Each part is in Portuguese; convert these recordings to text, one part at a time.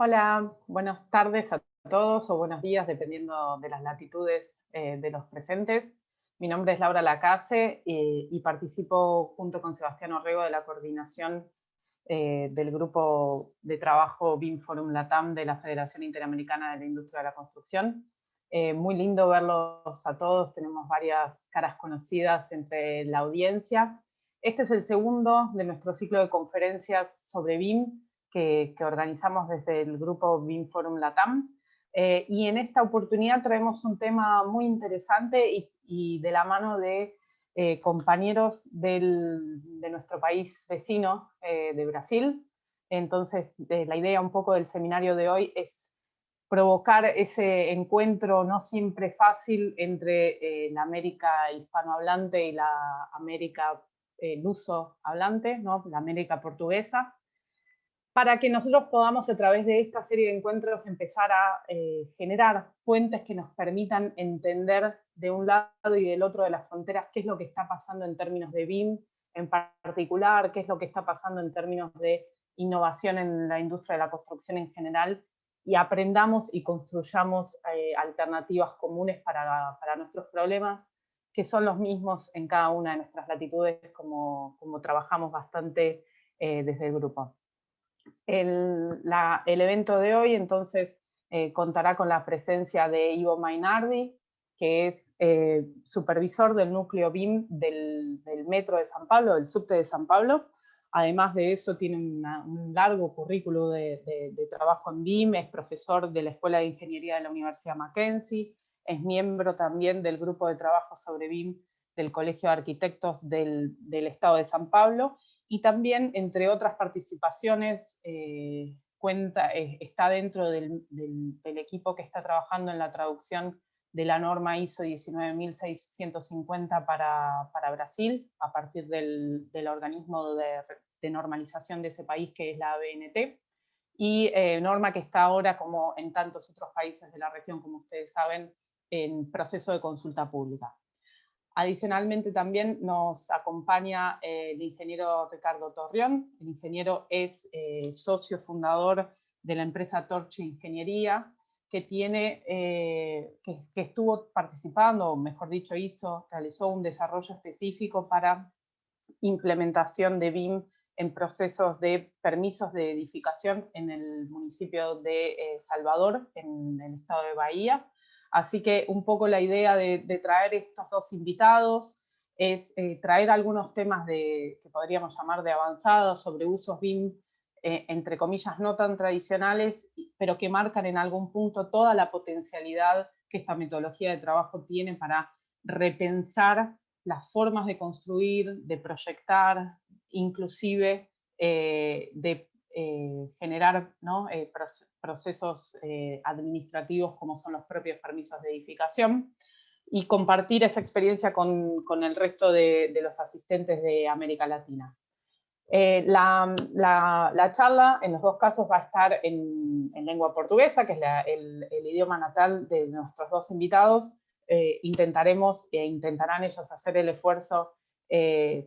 Hola, buenas tardes a todos o buenos días, dependiendo de las latitudes de los presentes. Mi nombre es Laura Lacase y participo junto con Sebastián Orrego de la coordinación del grupo de trabajo BIM Forum Latam de la Federación Interamericana de la Industria de la Construcción. Muy lindo verlos a todos, tenemos varias caras conocidas entre la audiencia. Este es el segundo de nuestro ciclo de conferencias sobre BIM que organizamos desde el grupo BIM Forum Latam. Y en esta oportunidad traemos un tema muy interesante y de la mano de compañeros de nuestro país vecino, de Brasil. Entonces, la idea un poco del seminario de hoy es provocar ese encuentro no siempre fácil entre la América hispanohablante y la América luso hablante, ¿no? La América portuguesa, para que nosotros podamos a través de esta serie de encuentros empezar a generar puentes que nos permitan entender de un lado y del otro de las fronteras qué es lo que está pasando en términos de BIM en particular, qué es lo que está pasando en términos de innovación en la industria de la construcción en general, y aprendamos y construyamos alternativas comunes para nuestros problemas, que son los mismos en cada una de nuestras latitudes, como trabajamos bastante desde el grupo. El evento de hoy entonces contará con la presencia de Ivo Mainardi, que es supervisor del núcleo BIM del Metro de San Pablo, del subte de San Pablo. Además de eso tiene un largo currículo de trabajo en BIM, es profesor de la Escuela de Ingeniería de la Universidad Mackenzie, es miembro también del grupo de trabajo sobre BIM del Colegio de Arquitectos del Estado de San Pablo, y también, entre otras participaciones, está dentro del equipo que está trabajando en la traducción de la norma ISO 19650 para Brasil, a partir del organismo de normalización de ese país, que es la ABNT, y norma que está ahora, como en tantos otros países de la región, como ustedes saben, en proceso de consulta pública. Adicionalmente también nos acompaña el ingeniero Ricardo Torrión. El ingeniero es socio fundador de la empresa Torchi Ingeniería, que estuvo participando, o mejor dicho, realizó un desarrollo específico para implementación de BIM en procesos de permisos de edificación en el municipio de Salvador, en el estado de Bahía. Así que un poco la idea de traer estos dos invitados es traer algunos temas que podríamos llamar de avanzada, sobre usos BIM, entre comillas, no tan tradicionales, pero que marcan en algún punto toda la potencialidad que esta metodología de trabajo tiene para repensar las formas de construir, de proyectar, inclusive de generar, ¿no? Procesos administrativos como son los propios permisos de edificación, y compartir esa experiencia con el resto de los asistentes de América Latina. La charla en los dos casos va a estar en lengua portuguesa, que es el idioma natal de nuestros dos invitados. Intentarán ellos hacer el esfuerzo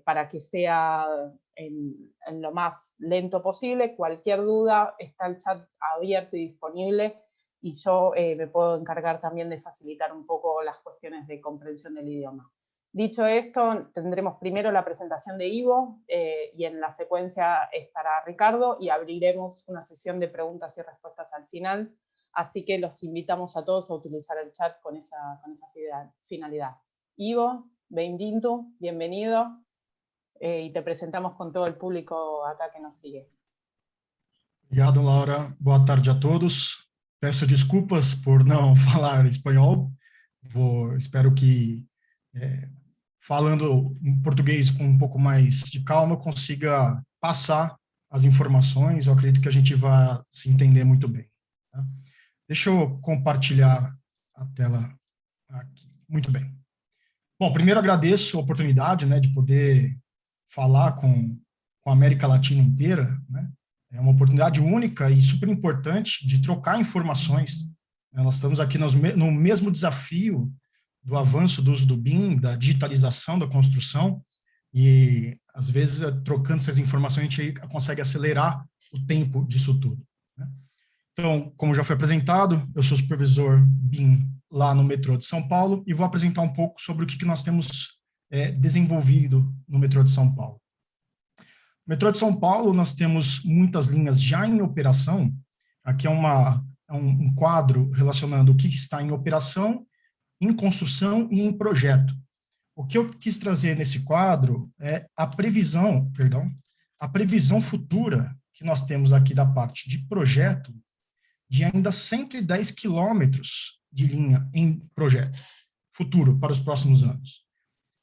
para que sea en lo más lento posible. Cualquier duda, está el chat abierto y disponible, y yo me puedo encargar también de facilitar un poco las cuestiones de comprensión del idioma. Dicho esto, tendremos primero la presentación de Ivo y en la secuencia estará Ricardo, y abriremos una sesión de preguntas y respuestas al final. Así que los invitamos a todos a utilizar el chat con esa finalidad. Ivo, bienvenido, y te presentamos con todo el público acá que nos sigue. Obrigado, Laura. Boa tarde a todos. Peço desculpas por não falar espanhol. Espero que, falando em português com um pouco mais de calma, eu consiga passar as informações. Eu acredito que a gente vai se entender muito bem. Tá? Deixa eu compartilhar a tela aqui. Muito bem. Bom, primeiro agradeço a oportunidade, né, de poder falar com a América Latina inteira, né? É uma oportunidade única e super importante de trocar informações. Nós estamos aqui no mesmo desafio do avanço do uso do BIM, da digitalização da construção, e às vezes trocando essas informações a gente consegue acelerar o tempo disso tudo, né? Então, como já foi apresentado, eu sou supervisor BIM lá no metrô de São Paulo e vou apresentar um pouco sobre o que nós temos desenvolvido no metrô de São Paulo. No metrô de São Paulo, nós temos muitas linhas já em operação. Aqui é um quadro relacionando o que está em operação, em construção e em projeto. O que eu quis trazer nesse quadro é a previsão futura que nós temos aqui da parte de projeto, de ainda 110 quilômetros de linha em projeto futuro para os próximos anos.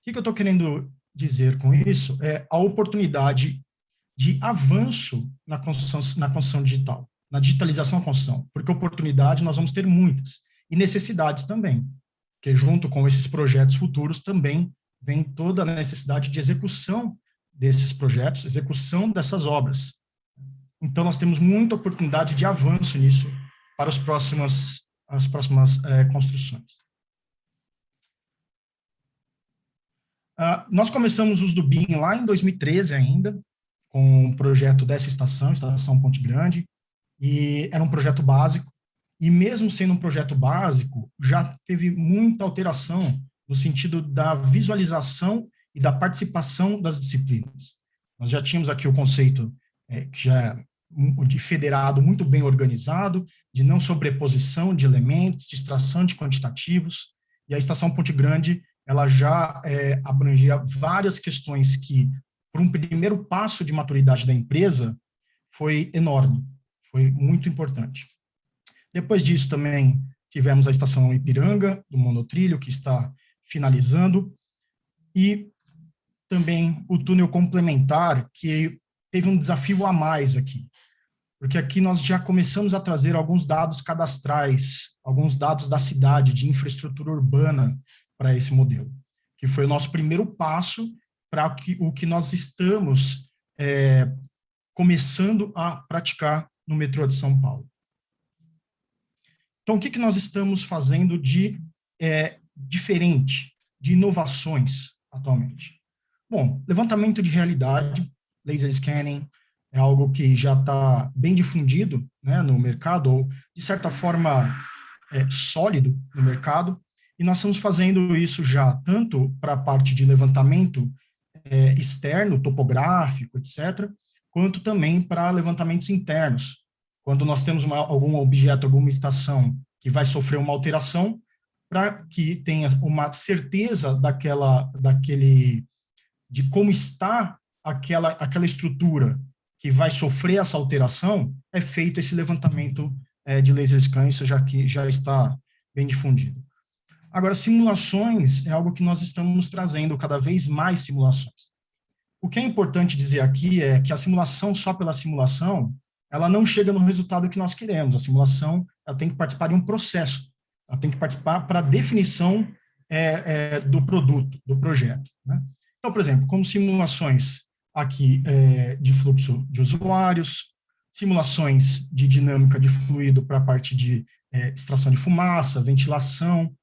O que eu estou querendo dizer com isso é a oportunidade de avanço na construção digital, na digitalização da construção, porque oportunidade nós vamos ter muitas, e necessidades também, porque junto com esses projetos futuros também vem toda a necessidade de execução desses projetos, execução dessas obras. Então, nós temos muita oportunidade de avanço nisso para as próximas construções. Nós começamos o uso do BIM lá em 2013 ainda, com o projeto dessa Estação Ponte Grande, e era um projeto básico, e mesmo sendo um projeto básico, já teve muita alteração no sentido da visualização e da participação das disciplinas. Nós já tínhamos aqui o conceito que já é de federado muito bem organizado, de não sobreposição de elementos, de extração de quantitativos, e a Estação Ponte Grande, ela já abrangia várias questões que, por um primeiro passo de maturidade da empresa, foi enorme, foi muito importante. Depois disso também tivemos a Estação Ipiranga, do monotrilho, que está finalizando, e também o túnel complementar, que teve um desafio a mais aqui, porque aqui nós já começamos a trazer alguns dados cadastrais, alguns dados da cidade, de infraestrutura urbana para esse modelo, que foi o nosso primeiro passo para o que nós estamos começando a praticar no metrô de São Paulo. Então, o que nós estamos fazendo de diferente, de inovações atualmente? Bom, levantamento de realidade, laser scanning, é algo que já está bem difundido, né, no mercado, ou de certa forma sólido no mercado, e nós estamos fazendo isso já tanto para a parte de levantamento externo, topográfico, etc., quanto também para levantamentos internos. Quando nós temos algum objeto, alguma estação que vai sofrer uma alteração, para que tenha uma certeza de como está aquela estrutura que vai sofrer essa alteração, é feito esse levantamento de laser scan, isso já está bem difundido. Agora, simulações é algo que nós estamos trazendo cada vez mais simulações. O que é importante dizer aqui é que a simulação, só pela simulação, ela não chega no resultado que nós queremos. A simulação, ela tem que participar de um processo, ela tem que participar para a definição do produto, do projeto, né? Então, por exemplo, como simulações aqui de fluxo de usuários, simulações de dinâmica de fluido para a parte de extração de fumaça, ventilação,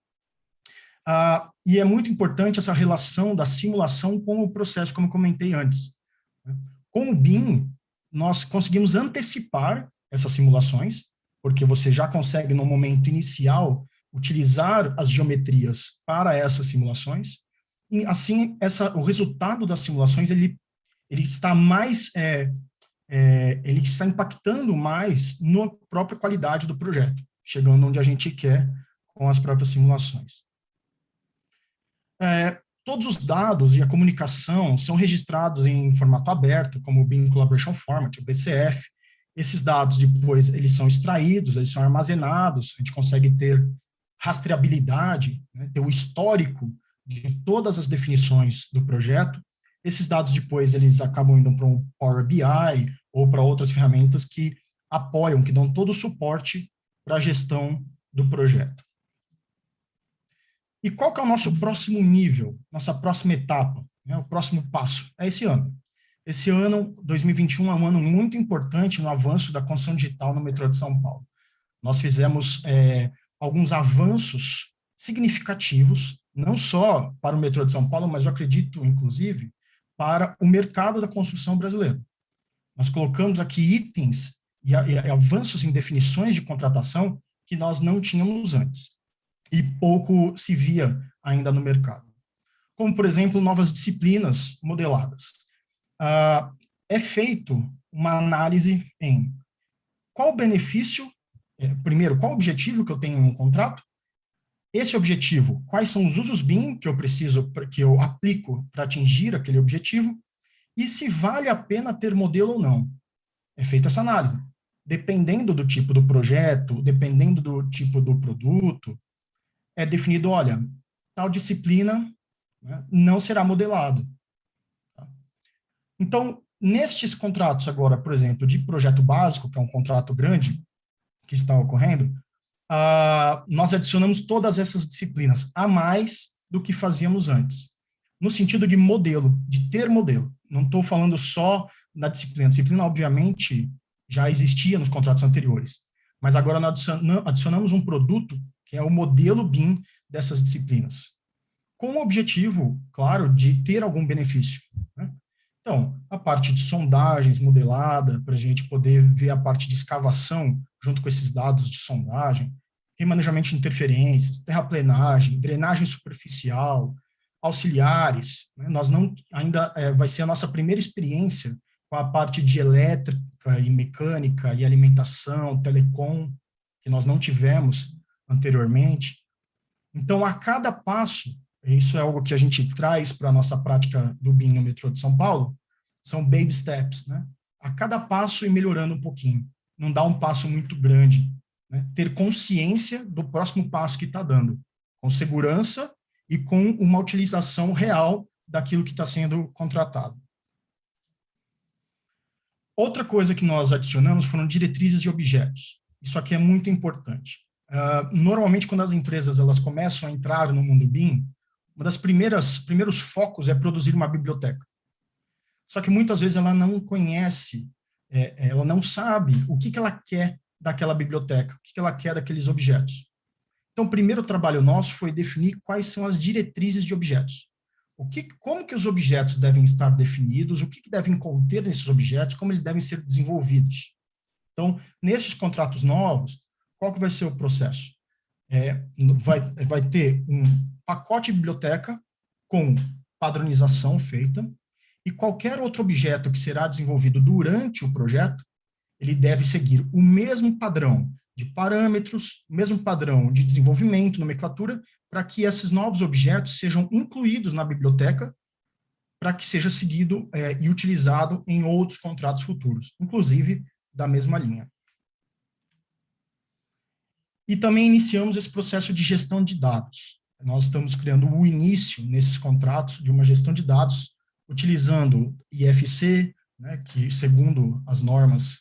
e é muito importante essa relação da simulação com o processo, como eu comentei antes. Com o BIM, nós conseguimos antecipar essas simulações, porque você já consegue, no momento inicial, utilizar as geometrias para essas simulações, e assim, o resultado das simulações, ele está mais, ele está impactando mais na própria qualidade do projeto, chegando onde a gente quer com as próprias simulações. Todos os dados e a comunicação são registrados em formato aberto, como o BIM Collaboration Format, o BCF. Esses dados, depois, eles são extraídos, eles são armazenados, a gente consegue ter rastreabilidade, né, ter o histórico de todas as definições do projeto. Esses dados, depois, eles acabam indo para um Power BI ou para outras ferramentas que apoiam, que dão todo o suporte para a gestão do projeto. E qual que é o nosso próximo nível, nossa próxima etapa, né, o próximo passo? É esse ano. Esse ano, 2021, é um ano muito importante no avanço da construção digital no metrô de São Paulo. Nós fizemos alguns avanços significativos, não só para o metrô de São Paulo, mas eu acredito, inclusive, para o mercado da construção brasileiro. Nós colocamos aqui itens e avanços em definições de contratação que nós não tínhamos antes. E pouco se via ainda no mercado. Como, por exemplo, novas disciplinas modeladas. É feito uma análise em qual o benefício, primeiro, qual o objetivo que eu tenho em um contrato, esse objetivo, quais são os usos BIM que eu preciso, que eu aplico para atingir aquele objetivo, e se vale a pena ter modelo ou não. É feita essa análise. Dependendo do tipo do projeto, dependendo do tipo do produto, é definido, olha, tal disciplina, né, não será modelado. Tá? Então, nestes contratos agora, por exemplo, de projeto básico, que é um contrato grande que está ocorrendo, nós adicionamos todas essas disciplinas a mais do que fazíamos antes, no sentido de modelo, de ter modelo. Não estou falando só da disciplina. A disciplina, obviamente, já existia nos contratos anteriores, mas agora nós adicionamos um produto que é o modelo BIM dessas disciplinas, com o objetivo, claro, de ter algum benefício, né? Então, a parte de sondagens modelada, para a gente poder ver a parte de escavação junto com esses dados de sondagem, remanejamento de interferências, terraplenagem, drenagem superficial, auxiliares, né? Nós não, ainda vai ser a nossa primeira experiência com a parte de elétrica e mecânica e alimentação, telecom, que nós não tivemos anteriormente. Então, a cada passo, isso é algo que a gente traz para a nossa prática do BIM no metrô de São Paulo, são baby steps, né? A cada passo ir melhorando um pouquinho. Não dá um passo muito grande, né? Ter consciência do próximo passo que está dando, com segurança e com uma utilização real daquilo que está sendo contratado. Outra coisa que nós adicionamos foram diretrizes de objetos. Isso aqui é muito importante. Normalmente, quando as empresas elas começam a entrar no mundo BIM, uma das primeiros focos é produzir uma biblioteca. Só que muitas vezes ela não conhece, ela não sabe o que ela quer daquela biblioteca, o que ela quer daqueles objetos. Então, o primeiro trabalho nosso foi definir quais são as diretrizes de objetos. Como que os objetos devem estar definidos, o que devem conter nesses objetos, como eles devem ser desenvolvidos. Então, nesses contratos novos, qual que vai ser o processo? Vai ter um pacote de biblioteca com padronização feita e qualquer outro objeto que será desenvolvido durante o projeto, ele deve seguir o mesmo padrão de parâmetros, o mesmo padrão de desenvolvimento, nomenclatura, para que esses novos objetos sejam incluídos na biblioteca para que seja seguido e utilizado em outros contratos futuros, inclusive da mesma linha. E também iniciamos esse processo de gestão de dados. Nós estamos criando o início, nesses contratos, de uma gestão de dados, utilizando IFC, né, que segundo as normas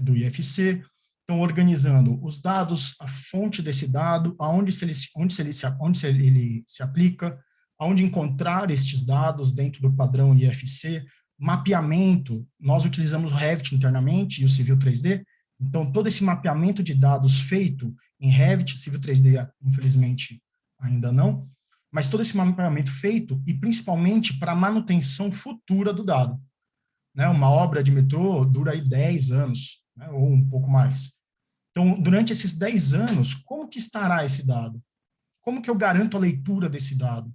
do IFC, estão organizando os dados, a fonte desse dado, onde ele se aplica, aonde encontrar estes dados dentro do padrão IFC, mapeamento, nós utilizamos o Revit internamente e o Civil 3D, então todo esse mapeamento de dados feito em Revit, Civil 3D, infelizmente, ainda não, mas todo esse mapeamento feito e principalmente para a manutenção futura do dado. Né? Uma obra de metrô dura aí 10 anos, né? Ou um pouco mais. Então, durante esses 10 anos, como que estará esse dado? Como que eu garanto a leitura desse dado?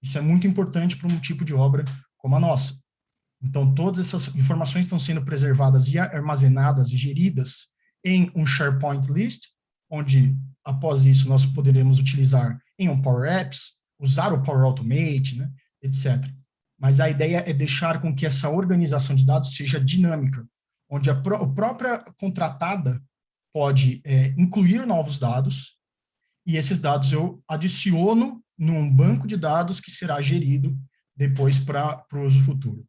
Isso é muito importante para um tipo de obra como a nossa. Então, todas essas informações estão sendo preservadas e armazenadas e geridas em um SharePoint list, onde, após isso, nós poderemos utilizar em um Power Apps, usar o Power Automate, né, etc. Mas a ideia é deixar com que essa organização de dados seja dinâmica, onde a própria contratada pode incluir novos dados, e esses dados eu adiciono num banco de dados que será gerido depois para o uso futuro.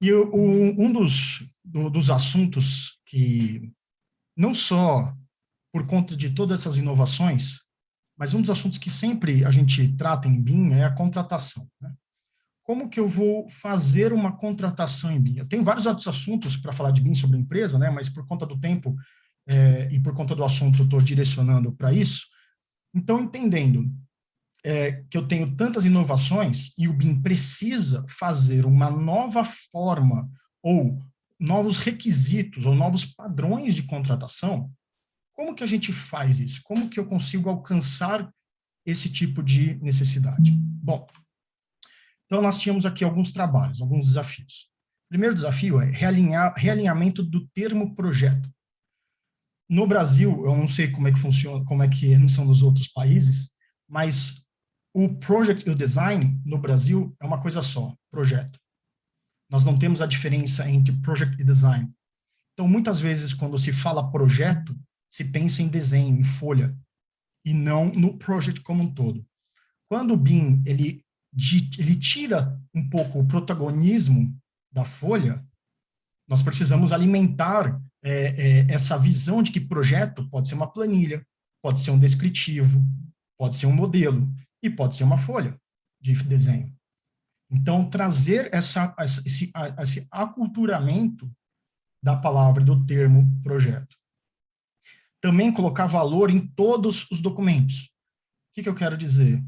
E um dos assuntos que, não só por conta de todas essas inovações, mas um dos assuntos que sempre a gente trata em BIM é a contratação, né? Como que eu vou fazer uma contratação em BIM? Eu tenho vários outros assuntos para falar de BIM sobre a empresa, né? Mas por conta do tempo e por conta do assunto eu estou direcionando para isso. Então, entendendo que eu tenho tantas inovações e o BIM precisa fazer uma nova forma ou novos requisitos ou novos padrões de contratação, como que a gente faz isso? Como que eu consigo alcançar esse tipo de necessidade? Bom, então nós tínhamos aqui alguns trabalhos, alguns desafios. O primeiro desafio é realinhamento do termo projeto. No Brasil, eu não sei como é que funciona, como é que são nos outros países, mas o project e o design no Brasil é uma coisa só, projeto. Nós não temos a diferença entre project e design. Então, muitas vezes, quando se fala projeto, se pensa em desenho, em folha, e não no project como um todo. Quando o BIM ele tira um pouco o protagonismo da folha, nós precisamos alimentar essa visão de que projeto pode ser uma planilha, pode ser um descritivo, pode ser um modelo e pode ser uma folha de desenho. Então, trazer esse aculturamento da palavra, do termo projeto. Também colocar valor em todos os documentos. O que eu quero dizer?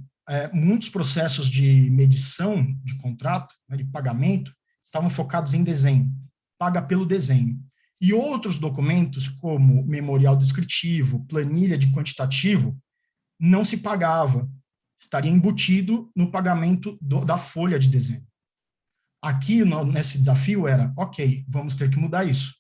Muitos processos de medição de contrato, né, de pagamento, estavam focados em desenho, paga pelo desenho. E outros documentos, como memorial descritivo, planilha de quantitativo, não se pagava, estaria embutido no pagamento da folha de desenho. Aqui, nesse desafio, era, ok, vamos ter que mudar isso.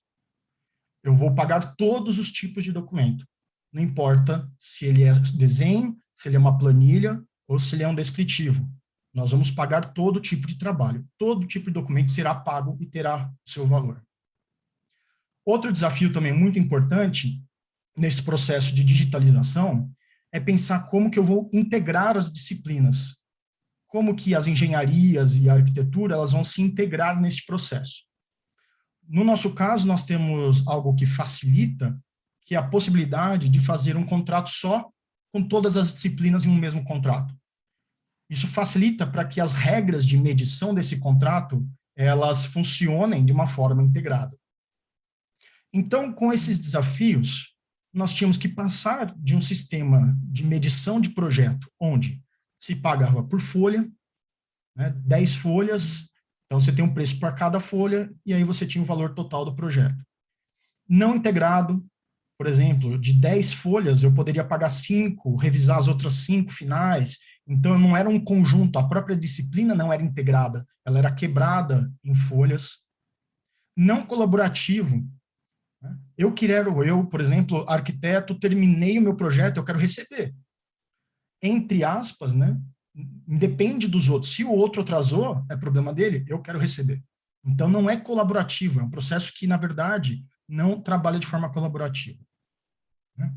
Eu vou pagar todos os tipos de documento. Não importa se ele é desenho, se ele é uma planilha ou se ele é um descritivo. Nós vamos pagar todo tipo de trabalho. Todo tipo de documento será pago e terá o seu valor. Outro desafio também muito importante nesse processo de digitalização é pensar como que eu vou integrar as disciplinas. Como que as engenharias e a arquitetura elas vão se integrar nesse processo. No nosso caso, nós temos algo que facilita, que é a possibilidade de fazer um contrato só com todas as disciplinas em um mesmo contrato. Isso facilita para que as regras de medição desse contrato, elas funcionem de uma forma integrada. Então, com esses desafios, nós tínhamos que passar de um sistema de medição de projeto, onde se pagava por folha, né, 10 folhas, então você tem um preço para cada folha, e aí você tinha o valor total do projeto. Não integrado, por exemplo, de 10 folhas, eu poderia pagar 5, revisar as outras 5 finais, então não era um conjunto, a própria disciplina não era integrada, ela era quebrada em folhas. Não colaborativo. Eu, por exemplo, arquiteto, terminei o meu projeto, eu quero receber. Entre aspas, né? Independe dos outros. Se o outro atrasou, é problema dele, eu quero receber. Então, não é colaborativo, é um processo que, na verdade, não trabalha de forma colaborativa. Né?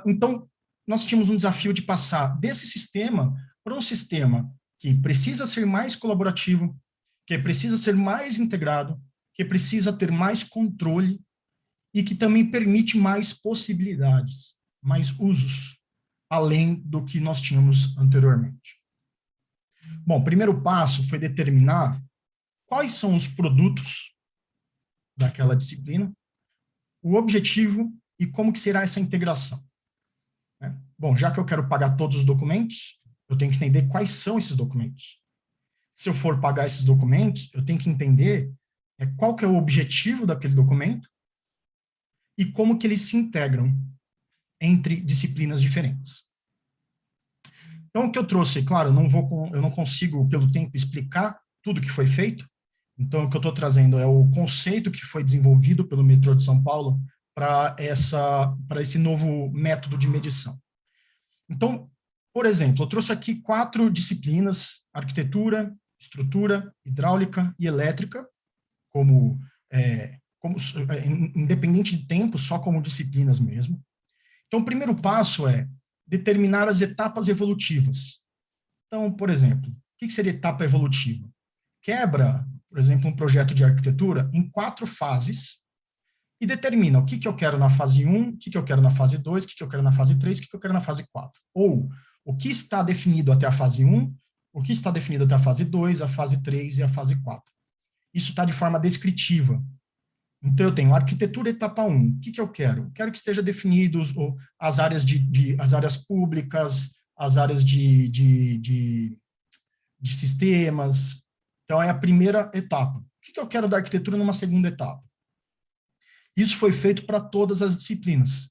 Então, nós tínhamos um desafio de passar desse sistema para um sistema que precisa ser mais colaborativo, que precisa ser mais integrado, que precisa ter mais controle e que também permite mais possibilidades, mais usos, além do que nós tínhamos anteriormente. Bom, o primeiro passo foi determinar quais são os produtos daquela disciplina, o objetivo e como que será essa integração. Bom, já que eu quero pagar todos os documentos, eu tenho que entender quais são esses documentos. Se eu for pagar esses documentos, eu tenho que entender qual que é o objetivo daquele documento e como que eles se integram entre disciplinas diferentes. Então, o que eu trouxe, claro, eu não consigo, pelo tempo, explicar tudo que foi feito. Então, o que eu estou trazendo é o conceito que foi desenvolvido pelo metrô de São Paulo para esse novo método de medição. Então, por exemplo, eu trouxe aqui 4 disciplinas: arquitetura, estrutura, hidráulica e elétrica, independente de tempo, só como disciplinas mesmo. Então, o primeiro passo é determinar as etapas evolutivas. Então, por exemplo, o que seria etapa evolutiva? Quebra, por exemplo, um projeto de arquitetura em 4 fases e determina o que eu quero na fase 1, o que eu quero na fase 2, o que eu quero na fase 3, o que eu quero na fase 4. Ou o que está definido até a fase 1, o que está definido até a fase 2, a fase 3 e a fase 4. Isso está de forma descritiva. Então, eu tenho arquitetura etapa 1. O que eu quero? Quero que esteja definidos as áreas as áreas públicas, as áreas de sistemas. Então, é a primeira etapa. O que eu quero da arquitetura numa segunda etapa? Isso foi feito para todas as disciplinas.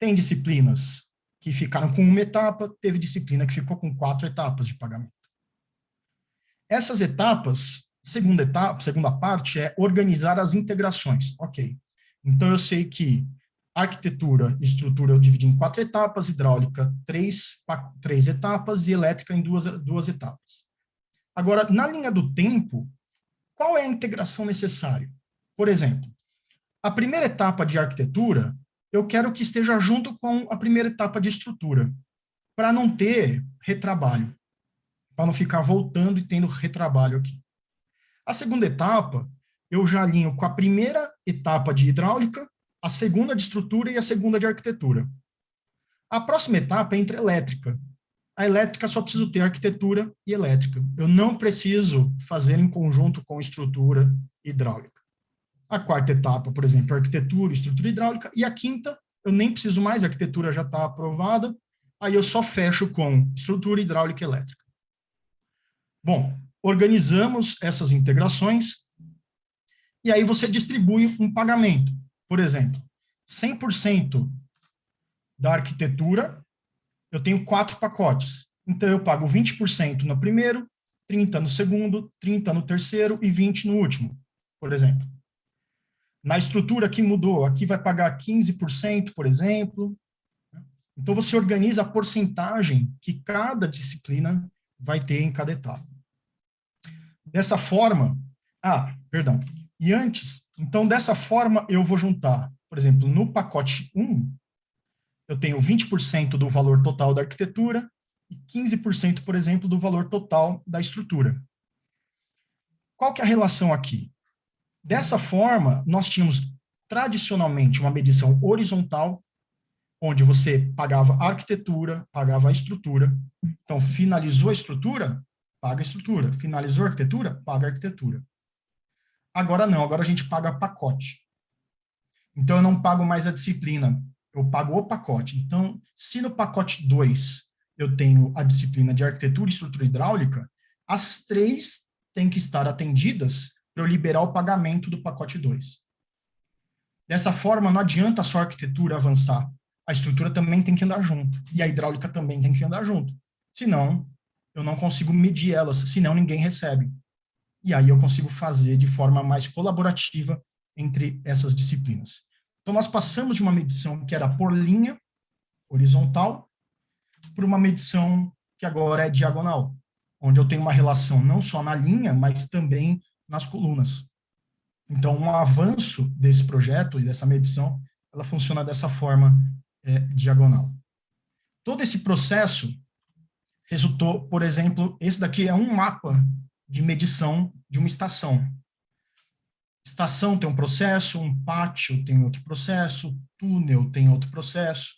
Tem disciplinas que ficaram com uma etapa, teve disciplina que ficou com 4 etapas de pagamento. Essas etapas, segunda parte é organizar as integrações. Ok. Então, eu sei que arquitetura e estrutura eu dividi em 4 etapas, hidráulica 3 etapas e elétrica em duas etapas. Agora, na linha do tempo, qual é a integração necessária? Por exemplo, a primeira etapa de arquitetura, eu quero que esteja junto com a primeira etapa de estrutura, para não ter retrabalho, para não ficar voltando e tendo retrabalho aqui. A segunda etapa, eu já alinho com a primeira etapa de hidráulica, a segunda de estrutura e a segunda de arquitetura. A próxima etapa é entre elétrica. A elétrica só preciso ter arquitetura e elétrica. Eu não preciso fazer em conjunto com estrutura e hidráulica. A quarta etapa, por exemplo, arquitetura, estrutura hidráulica. E a quinta, eu nem preciso mais, a arquitetura já está aprovada. Aí eu só fecho com estrutura hidráulica e elétrica. Bom, organizamos essas integrações e aí você distribui um pagamento. Por exemplo, 100% da arquitetura, eu tenho 4 pacotes. Então, eu pago 20% no primeiro, 30% no segundo, 30% no terceiro e 20% no último, por exemplo. Na estrutura aqui mudou, aqui vai pagar 15%, por exemplo. Então, você organiza a porcentagem que cada disciplina vai ter em cada etapa. Dessa forma, e antes, então, dessa forma, eu vou juntar, por exemplo, no pacote 1, eu tenho 20% do valor total da arquitetura e 15%, por exemplo, do valor total da estrutura. Qual que é a relação aqui? Dessa forma, nós tínhamos tradicionalmente uma medição horizontal, onde você pagava a arquitetura, pagava a estrutura. Então, finalizou a estrutura, paga a estrutura. Finalizou a arquitetura, paga a arquitetura. Agora não, agora a gente paga pacote. Então, eu não pago mais a disciplina, eu pago o pacote. Então, se no pacote 2 eu tenho a disciplina de arquitetura e estrutura hidráulica, as 3 têm que estar atendidas para eu liberar o pagamento do pacote 2. Dessa forma, não adianta só a arquitetura avançar. A estrutura também tem que andar junto. E a hidráulica também tem que andar junto. Senão, eu não consigo medir elas, senão ninguém recebe. E aí eu consigo fazer de forma mais colaborativa entre essas disciplinas. Então, nós passamos de uma medição que era por linha, horizontal, para uma medição que agora é diagonal, onde eu tenho uma relação não só na linha, mas também nas colunas. Então, um avanço desse projeto e dessa medição, ela funciona dessa forma diagonal. Todo esse processo resultou, por exemplo, esse daqui é um mapa de medição de uma estação. Estação tem um processo, um pátio tem outro processo, túnel tem outro processo.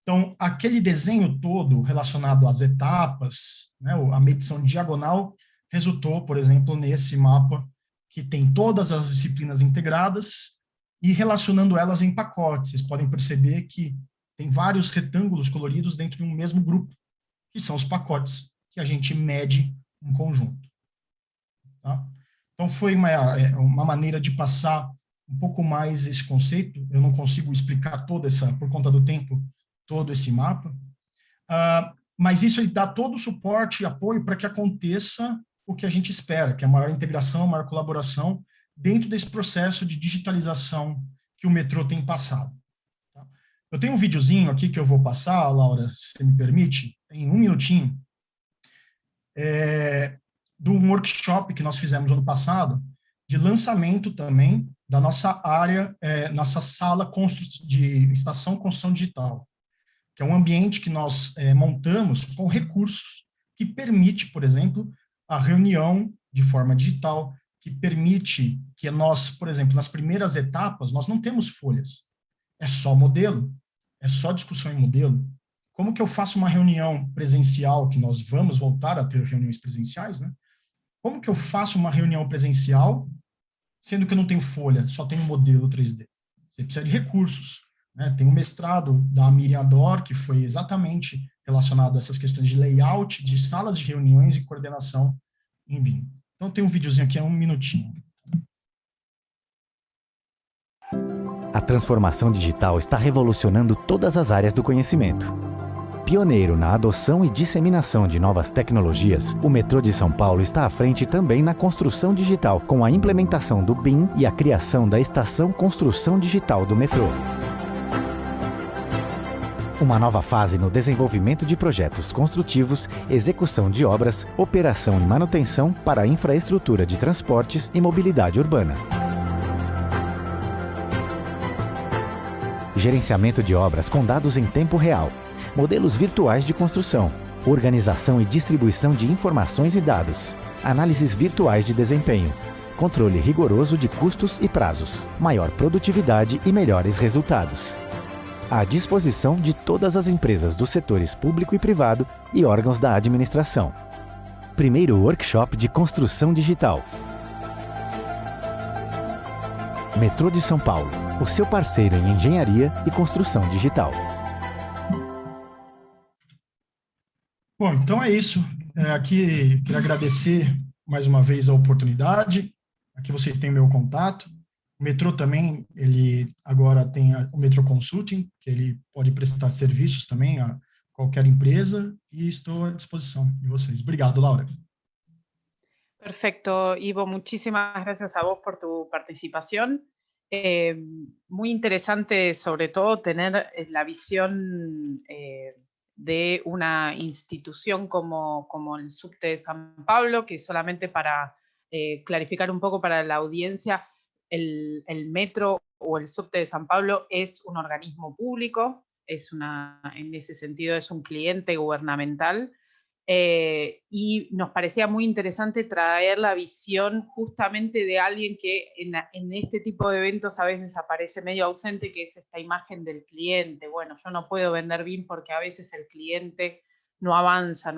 Então, aquele desenho todo relacionado às etapas, né, a medição diagonal, resultou, por exemplo, nesse mapa que tem todas as disciplinas integradas e relacionando elas em pacotes. Vocês podem perceber que tem vários retângulos coloridos dentro de um mesmo grupo, que são os pacotes que a gente mede em conjunto. Tá? Então, foi uma maneira de passar um pouco mais esse conceito. Eu não consigo explicar por conta do tempo, todo esse mapa. Mas isso ele dá todo o suporte e apoio para que aconteça o que a gente espera, que é a maior integração, a maior colaboração dentro desse processo de digitalização que o metrô tem passado. Tá? Eu tenho um videozinho aqui que eu vou passar, Laura, se você me permite, em 1 minutinho, do workshop que nós fizemos ano passado, de lançamento também da nossa área, nossa sala de estação construção digital, que é um ambiente que nós montamos com recursos que permite, por exemplo, a reunião de forma digital, que permite que nós, por exemplo, nas primeiras etapas, nós não temos folhas, é só modelo, é só discussão em modelo. Como que eu faço uma reunião presencial, que nós vamos voltar a ter reuniões presenciais, né? Como que eu faço uma reunião presencial, sendo que eu não tenho folha, só tenho modelo 3D? Você precisa de recursos, né? Tem um mestrado da Miriam Dor, que foi exatamente relacionado a essas questões de layout, de salas de reuniões e coordenação em BIM. Então, tem um videozinho aqui, 1 minutinho. A transformação digital está revolucionando todas as áreas do conhecimento. Pioneiro na adoção e disseminação de novas tecnologias, o metrô de São Paulo está à frente também na construção digital, com a implementação do BIM e a criação da Estação Construção Digital do metrô. Uma nova fase no desenvolvimento de projetos construtivos, execução de obras, operação e manutenção para a infraestrutura de transportes e mobilidade urbana. Gerenciamento de obras com dados em tempo real, modelos virtuais de construção, organização e distribuição de informações e dados, análises virtuais de desempenho, controle rigoroso de custos e prazos, maior produtividade e melhores resultados. À disposição de todas as empresas dos setores público e privado e órgãos da administração. Primeiro workshop de construção digital. Metrô de São Paulo, o seu parceiro em engenharia e construção digital. Bom, então é isso. Aqui queria agradecer mais uma vez a oportunidade. Aqui vocês têm o meu contato. O metrô também, ele agora tem o Metrô Consulting, que ele pode prestar serviços também a qualquer empresa, e estou à disposição de vocês. Obrigado, Laura. Perfecto, Ivo, muchísimas gracias a vos por tu participación. Muy interesante, sobre todo, tener la visión de una institución como el Subte de San Pablo, que solamente para clarificar un poco para la audiencia, el metro o el Subte de San Pablo es un organismo público, en ese sentido es un cliente gubernamental, y nos parecía muy interesante traer la visión justamente de alguien que en este tipo de eventos a veces aparece medio ausente, que es esta imagen del cliente. Bueno, yo no puedo vender BIM porque a veces el cliente no avanza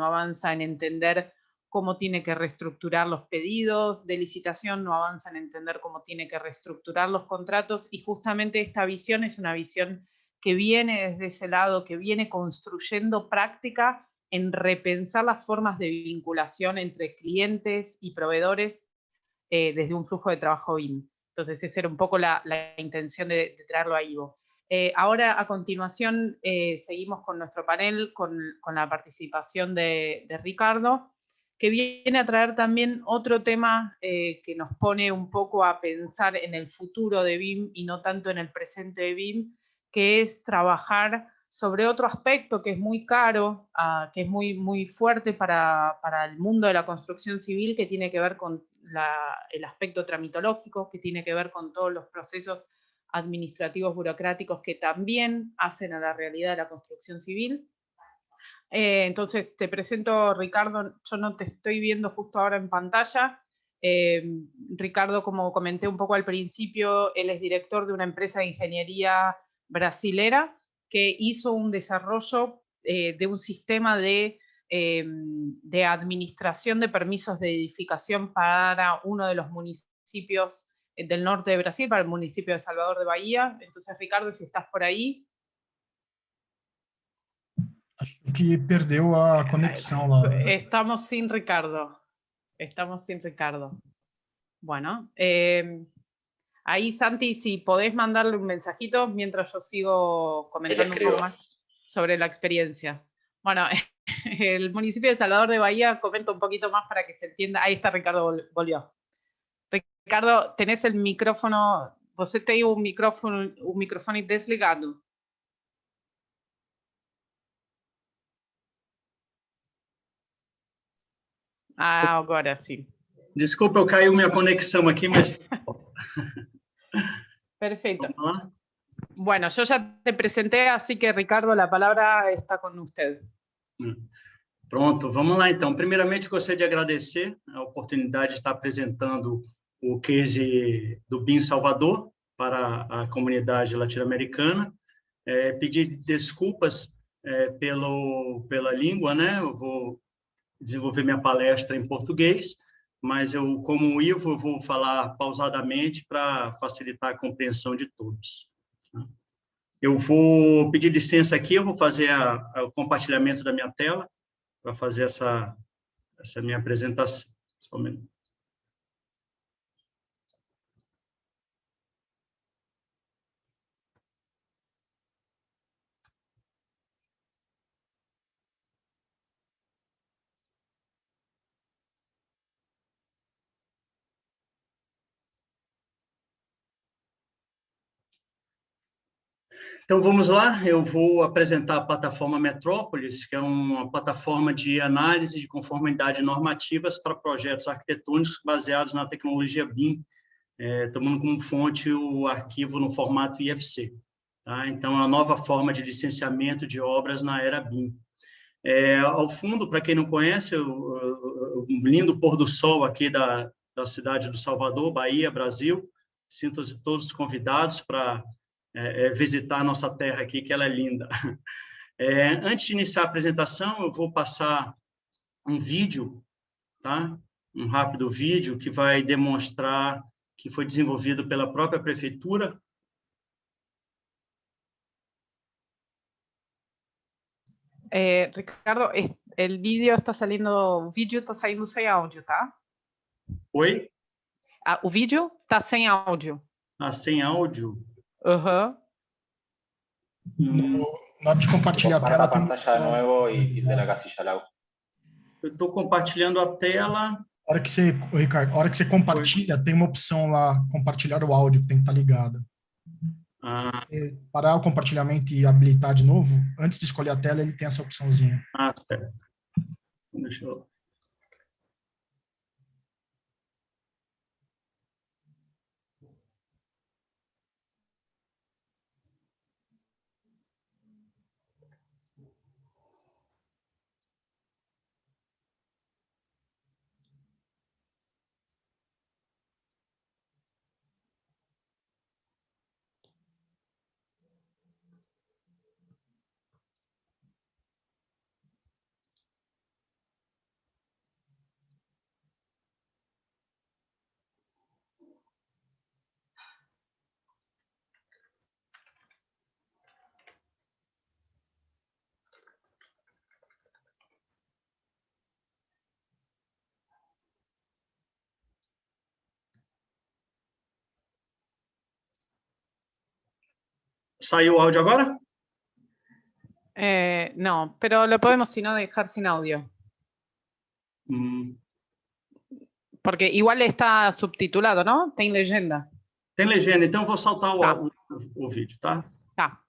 en entender cómo tiene que reestructurar los pedidos de licitación, no avanza en entender cómo tiene que reestructurar los contratos, y justamente esta visión es una visión que viene desde ese lado, que viene construyendo práctica en repensar las formas de vinculación entre clientes y proveedores desde un flujo de trabajo BIM. Entonces esa era un poco la intención de traerlo a Ivo. Ahora, a continuación, seguimos con nuestro panel, con la participación de Ricardo, que viene a traer también otro tema que nos pone un poco a pensar en el futuro de BIM y no tanto en el presente de BIM, que es trabajar sobre otro aspecto que es muy caro, que es muy fuerte para el mundo de la construcción civil, que tiene que ver con el aspecto tramitológico, que tiene que ver con todos los procesos administrativos burocráticos que también hacen a la realidad de la construcción civil. Entonces te presento, Ricardo. Yo no te estoy viendo justo ahora en pantalla. Ricardo, como comenté un poco al principio, él es director de una empresa de ingeniería brasilera que hizo un desarrollo de un sistema de administración de permisos de edificación para uno de los municipios del norte de Brasil, para el municipio de Salvador de Bahía. Entonces, Ricardo, si estás por ahí. Acho que perdeu a conexão lá. Estamos sin Ricardo. Bueno, ahí, Santi, si podés mandarle un mensajito mientras yo sigo comentando un poco más sobre la experiencia. Bueno, el municipio de Salvador de Bahía, comento un poquito más para que se entienda. Ahí está, Ricardo volvió. Ricardo, tenés el micrófono, você tem un microfone desligado. Agora sim. Desculpa, caiu minha conexão aqui, mas... Perfecto. Bueno, yo ya te presenté, así que, Ricardo, la palabra está con usted. Pronto, vamos lá, então. Primeiramente, gostaria de agradecer a oportunidade de estar apresentando o case do BIM Salvador para a comunidade latino-americana. Pedir desculpas pela língua, né? Eu vou desenvolver minha palestra em português, mas eu, como o Ivo, vou falar pausadamente para facilitar a compreensão de todos. Eu vou pedir licença aqui, eu vou fazer o compartilhamento da minha tela para fazer essa minha apresentação. Só um minuto. Então, vamos lá, eu vou apresentar a plataforma Metrópolis, que é uma plataforma de análise de conformidade normativas para projetos arquitetônicos baseados na tecnologia BIM, tomando como fonte o arquivo no formato IFC. Tá? Então, é uma nova forma de licenciamento de obras na era BIM. Ao fundo, para quem não conhece, o lindo pôr do sol aqui da cidade do Salvador, Bahia, Brasil. Sintam-se todos convidados para visitar a nossa terra aqui, que ela é linda. Antes de iniciar a apresentação, eu vou passar um vídeo, tá? Um rápido vídeo que vai demonstrar que foi desenvolvido pela própria prefeitura. Ricardo, el vídeo está saliendo, sem áudio, tá? Oi? O vídeo está sem áudio. Sem áudio? Aham. Na hora de compartilhar a tela... pantalla de novo e tilde na casilla Lau. Eu estou compartilhando a tela. Ricardo, a hora que você compartilha, tem uma opção lá, compartilhar o áudio, que tem que estar ligado. Parar o compartilhamento e habilitar de novo, antes de escolher a tela, ele tem essa opçãozinha. Certo. Deixa eu... ¿Saiu o áudio agora? No, pero lo podemos, si no, dejar sin audio. Porque igual está subtitulado, ¿no? Tem legenda. Tem legenda, então eu vou saltar o vídeo, tá? Tá.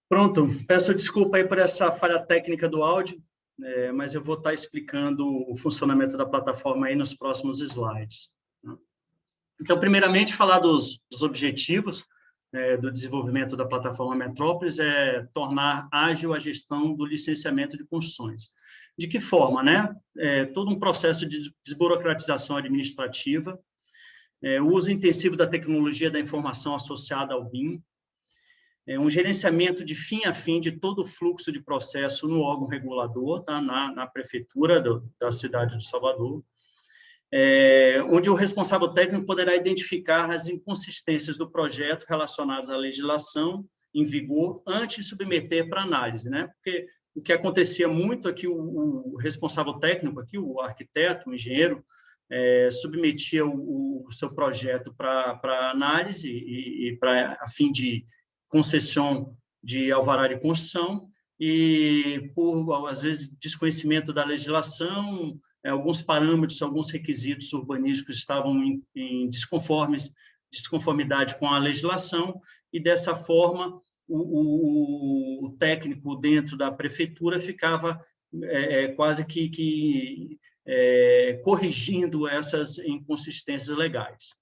Pronto, peço desculpa aí por essa falha técnica do áudio. mas eu vou estar explicando o funcionamento da plataforma aí nos próximos slides. Então, primeiramente, falar dos objetivos do desenvolvimento da plataforma Metrópolis é tornar ágil a gestão do licenciamento de construções. De que forma, né? Todo um processo de desburocratização administrativa, o uso intensivo da tecnologia da informação associada ao BIM, um gerenciamento de fim a fim de todo o fluxo de processo no órgão regulador, tá? na prefeitura da cidade de Salvador, onde o responsável técnico poderá identificar as inconsistências do projeto relacionadas à legislação em vigor antes de submeter para análise, né? Porque o que acontecia muito é que o responsável técnico, aqui, o arquiteto, o engenheiro, submetia o seu projeto para análise e a fim de concessão de alvará de construção, e por, às vezes, desconhecimento da legislação, alguns parâmetros, alguns requisitos urbanísticos estavam em desconformidade com a legislação, e dessa forma o técnico dentro da prefeitura ficava quase que corrigindo essas inconsistências legais.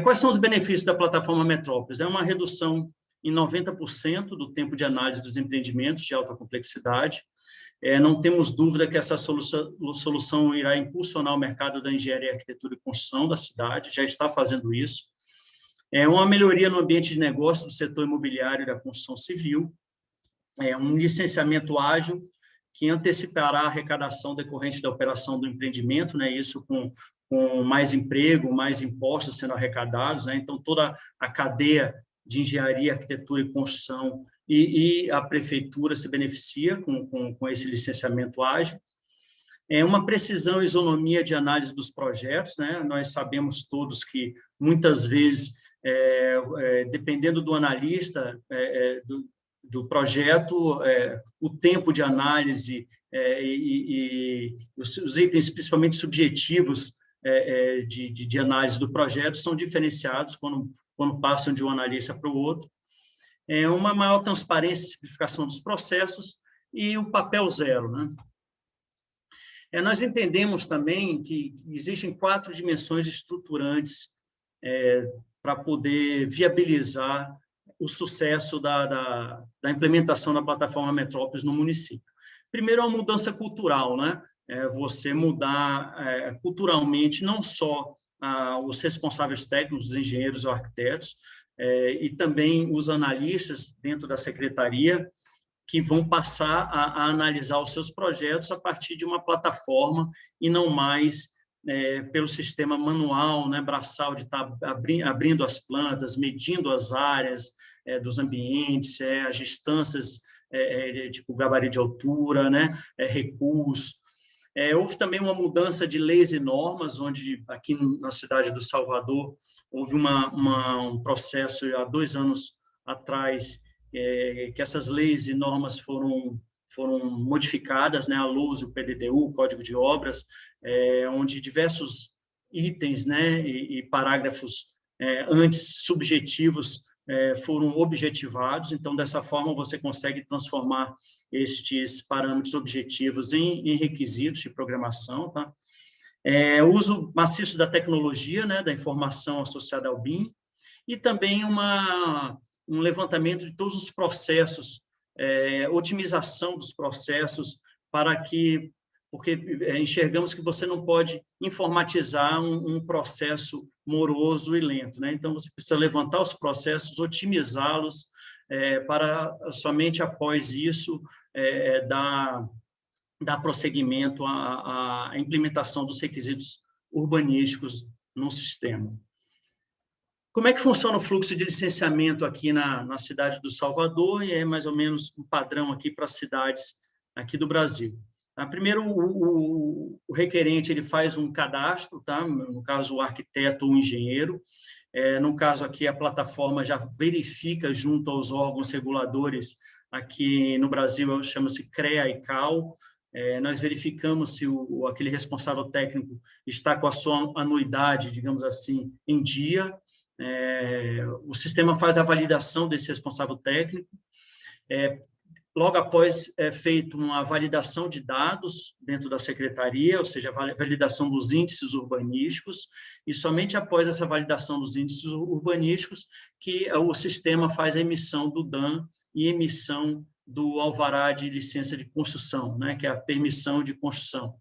Quais são os benefícios da plataforma Metrópolis? É uma redução em 90% do tempo de análise dos empreendimentos de alta complexidade. Não temos dúvida que essa solução irá impulsionar o mercado da engenharia, arquitetura e construção da cidade, já está fazendo isso. Uma melhoria no ambiente de negócio do setor imobiliário e da construção civil. Um licenciamento ágil que antecipará a arrecadação decorrente da operação do empreendimento, né? Isso com mais emprego, mais impostos sendo arrecadados, né? Então, toda a cadeia de engenharia, arquitetura e construção e a prefeitura se beneficia com esse licenciamento ágil. Uma precisão e isonomia de análise dos projetos, né? Nós sabemos todos que, muitas vezes, dependendo do analista do projeto, o tempo de análise e os itens, principalmente subjetivos, de análise do projeto, são diferenciados quando passam de um analista para o outro. Uma maior transparência e simplificação dos processos e o papel zero, né? Nós entendemos também que existem 4 dimensões estruturantes para poder viabilizar o sucesso da implementação da plataforma Metrópolis no município. Primeiro, é uma mudança cultural, né? Você mudar culturalmente não só os responsáveis técnicos, os engenheiros ou arquitetos, e também os analistas dentro da secretaria, que vão passar a analisar os seus projetos a partir de uma plataforma e não mais pelo sistema manual, né, braçal, de estar abrindo as plantas, medindo as áreas dos ambientes, as distâncias, tipo gabarito de altura, né, recuos. Houve também uma mudança de leis e normas, onde aqui na cidade do Salvador houve um processo há 2 anos atrás, que essas leis e normas foram modificadas, né, a LOUS, o PDDU, o Código de Obras, onde diversos itens, né, e parágrafos antes subjetivos foram objetivados. Então, dessa forma, você consegue transformar estes parâmetros objetivos em requisitos de programação, tá? O uso maciço da tecnologia, né, da informação associada ao BIM, e também um levantamento de todos os processos, otimização dos processos, porque enxergamos que você não pode informatizar um processo moroso e lento, né? Então, você precisa levantar os processos, otimizá-los, para somente após isso dar prosseguimento à implementação dos requisitos urbanísticos no sistema. Como é que funciona o fluxo de licenciamento aqui na cidade do Salvador? E é mais ou menos um padrão aqui para as cidades aqui do Brasil. Tá? Primeiro, o requerente ele faz um cadastro, tá? No caso, o arquiteto ou o engenheiro. No caso aqui, a plataforma já verifica junto aos órgãos reguladores, aqui no Brasil chama-se CREA e CAL. Nós verificamos se aquele responsável técnico está com a sua anuidade, digamos assim, em dia. O sistema faz a validação desse responsável técnico. logo após é feita uma validação de dados dentro da secretaria, ou seja, a validação dos índices urbanísticos, e somente após essa validação dos índices urbanísticos que o sistema faz a emissão do DAN e emissão do alvará de licença de construção, né, que é a permissão de construção.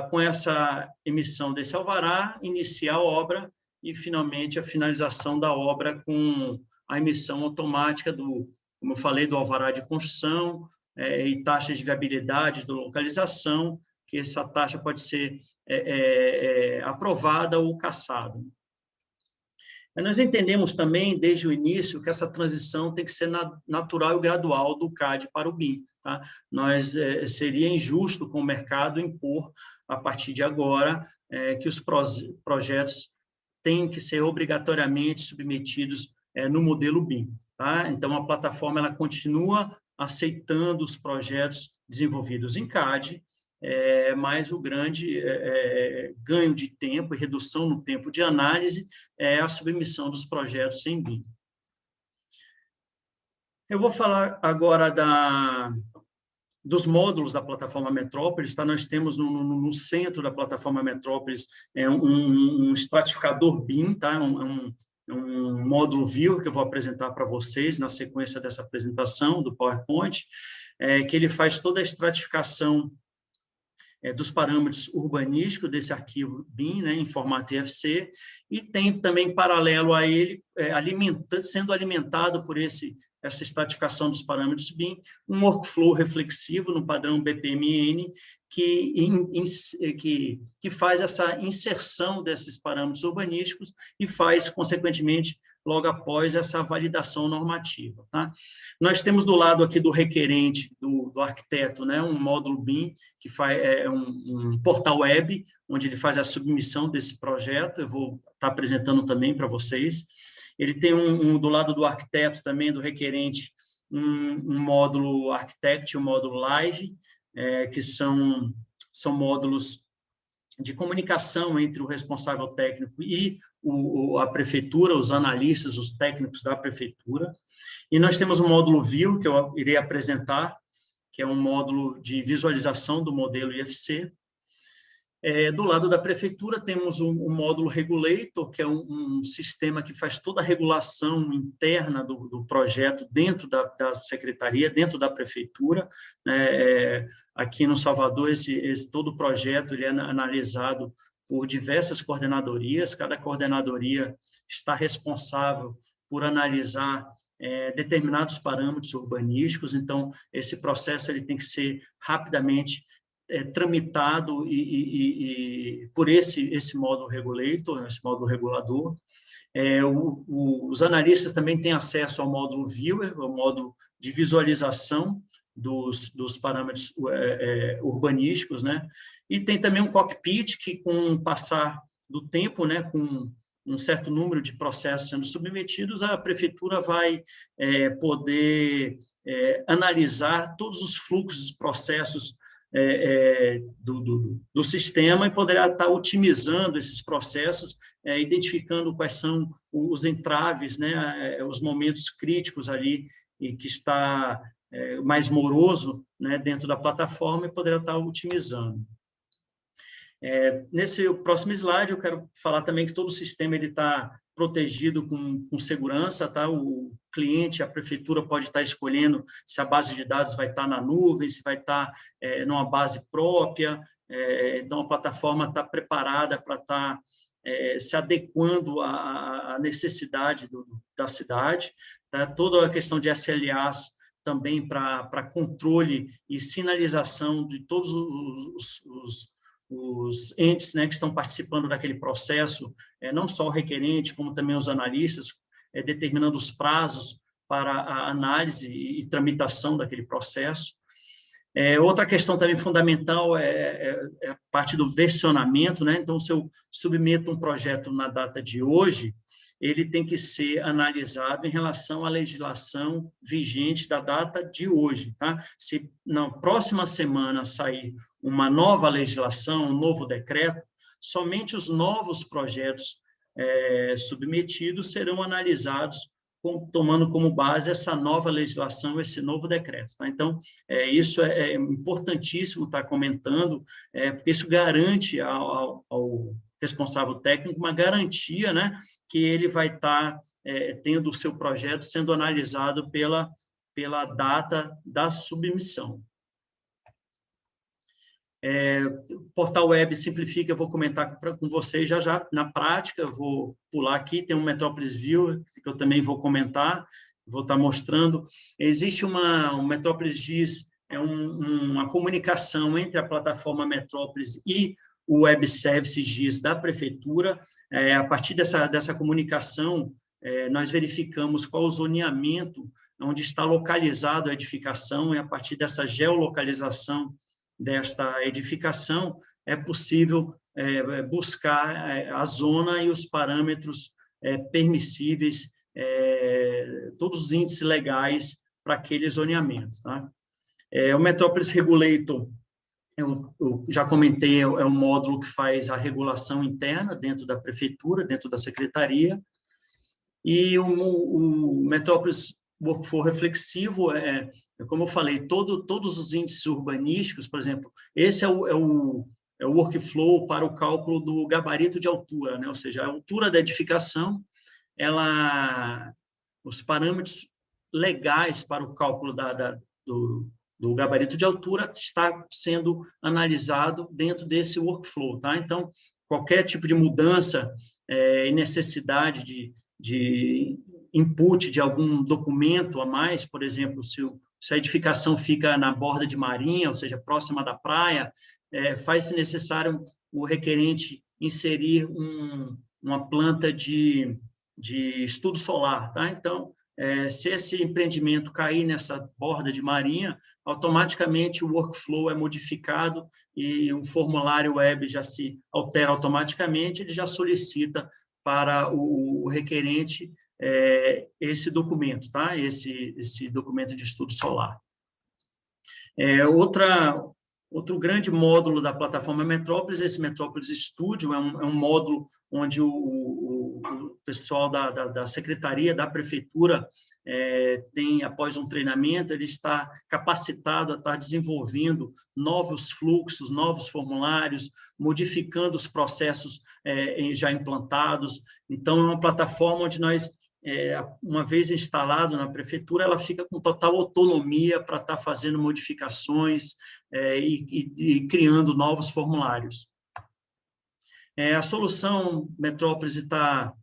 Com essa emissão desse alvará, inicia a obra e, finalmente, a finalização da obra com a emissão automática como eu falei, do alvará de construção e taxas de viabilidade, de localização, que essa taxa pode ser aprovada ou cassada. Nós entendemos também, desde o início, que essa transição tem que ser natural e gradual do CAD para o BIM. Tá? Seria injusto com o mercado impor, a partir de agora, que os projetos têm que ser obrigatoriamente submetidos no modelo BIM. Tá? Então, a plataforma ela continua aceitando os projetos desenvolvidos em CAD, mas o grande ganho de tempo e redução no tempo de análise é a submissão dos projetos em BIM. Eu vou falar agora dos módulos da plataforma Metrópolis. Tá? Nós temos no centro da plataforma Metrópolis um estratificador BIM, tá? Um módulo Viewer que eu vou apresentar para vocês na sequência dessa apresentação do PowerPoint, que ele faz toda a estratificação dos parâmetros urbanísticos desse arquivo BIM, né, em formato IFC, e tem também, paralelo a ele, sendo alimentado por essa estratificação dos parâmetros BIM, um workflow reflexivo no padrão BPMN, que faz essa inserção desses parâmetros urbanísticos e faz, consequentemente, logo após essa validação normativa. Tá? Nós temos do lado aqui do requerente, do arquiteto, né, um módulo BIM, que faz um portal web, onde ele faz a submissão desse projeto. Eu vou estar apresentando também para vocês. Ele tem do lado do arquiteto também, do requerente, um módulo Architect, um módulo Live, que são módulos de comunicação entre o responsável técnico e a prefeitura, os analistas, os técnicos da prefeitura. E nós temos o módulo View, que eu irei apresentar, que é um módulo de visualização do modelo IFC. Do lado da prefeitura, temos um módulo Regulator, que é um sistema que faz toda a regulação interna do projeto dentro da secretaria, dentro da prefeitura. Aqui no Salvador, todo o projeto ele é analisado por diversas coordenadorias. Cada coordenadoria está responsável por analisar determinados parâmetros urbanísticos. Então, esse processo ele tem que ser rapidamente tramitado por esse módulo regulator, esse módulo regulador. Os analistas também têm acesso ao módulo Viewer, o módulo de visualização dos parâmetros urbanísticos, né? E tem também um cockpit que, com o passar do tempo, né, com um certo número de processos sendo submetidos, a prefeitura vai poder analisar todos os fluxos de processos do sistema e poderá estar otimizando esses processos, identificando quais são os entraves, né, os momentos críticos ali, e que está mais moroso, né, dentro da plataforma, e poderá estar otimizando. Nesse próximo slide, eu quero falar também que todo o sistema está protegido com segurança. Tá? O cliente, a prefeitura, pode estar escolhendo se a base de dados vai estar na nuvem, se vai estar numa base própria. Então, a plataforma está preparada para estar se adequando à necessidade da cidade. Tá? Toda a questão de SLAs também para controle e sinalização de todos os entes, né, que estão participando daquele processo, não só o requerente, como também os analistas, determinando os prazos para a análise e tramitação daquele processo. Outra questão também fundamental é a parte do versionamento, né? Então, se eu submeto um projeto na data de hoje, ele tem que ser analisado em relação à legislação vigente da data de hoje. Tá? Se na próxima semana sair uma nova legislação, um novo decreto, somente os novos projetos submetidos serão analisados tomando como base essa nova legislação, esse novo decreto. Tá? Então, isso é importantíssimo estar comentando, porque isso garante ao responsável técnico uma garantia, né, que ele vai estar tendo o seu projeto sendo analisado pela data da submissão. Portal Web Simplifica, eu vou comentar com vocês já na prática, eu vou pular aqui, tem um Metrópolis View, que eu também vou comentar, vou estar mostrando. Existe um Metrópolis GIS, uma comunicação entre a plataforma Metrópolis e o Web Service GIS da Prefeitura. A partir dessa comunicação, nós verificamos qual o zoneamento, onde está localizado a edificação, e a partir dessa geolocalização desta edificação, é possível buscar a zona e os parâmetros permissíveis, todos os índices legais para aquele zoneamento. Tá? O Metrópolis Regulator, eu já comentei, é um módulo que faz a regulação interna dentro da prefeitura, dentro da secretaria, e o Metrópolis Workflow Reflexivo, como eu falei, todos os índices urbanísticos, por exemplo, esse é o workflow para o cálculo do gabarito de altura, né? Ou seja, a altura da edificação, os parâmetros legais para o cálculo do gabarito de altura está sendo analisado dentro desse workflow, tá? Então, qualquer tipo de mudança e necessidade de input de algum documento a mais, por exemplo, se a edificação fica na borda de marinha, ou seja, próxima da praia, faz-se necessário o requerente inserir uma planta de estudo solar, tá? Então, se esse empreendimento cair nessa borda de marinha, automaticamente o workflow é modificado e o formulário web já se altera automaticamente, ele já solicita para o requerente esse documento, tá? Esse documento de estudo solar. Outro grande módulo da plataforma Metrópolis, esse Metrópolis Studio, é um módulo onde o pessoal da secretaria, da prefeitura, após um treinamento, ele está capacitado a estar desenvolvendo novos fluxos, novos formulários, modificando os processos já implantados. Então, é uma plataforma onde nós, uma vez instalado na prefeitura, ela fica com total autonomia para estar fazendo modificações e criando novos formulários. A solução Metrópolis está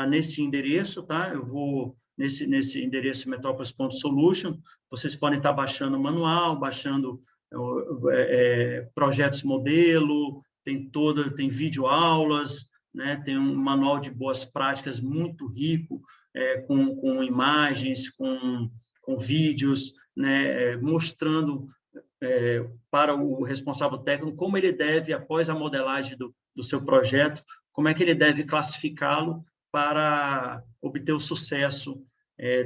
nesse endereço, tá? Eu vou nesse endereço metrópolis.solution, vocês podem estar baixando o manual, baixando projetos modelo, tem videoaulas, né? Tem um manual de boas práticas muito rico, com imagens, com vídeos, né? Mostrando para o responsável técnico como ele deve, após a modelagem do seu projeto, como é que ele deve classificá-lo para obter o sucesso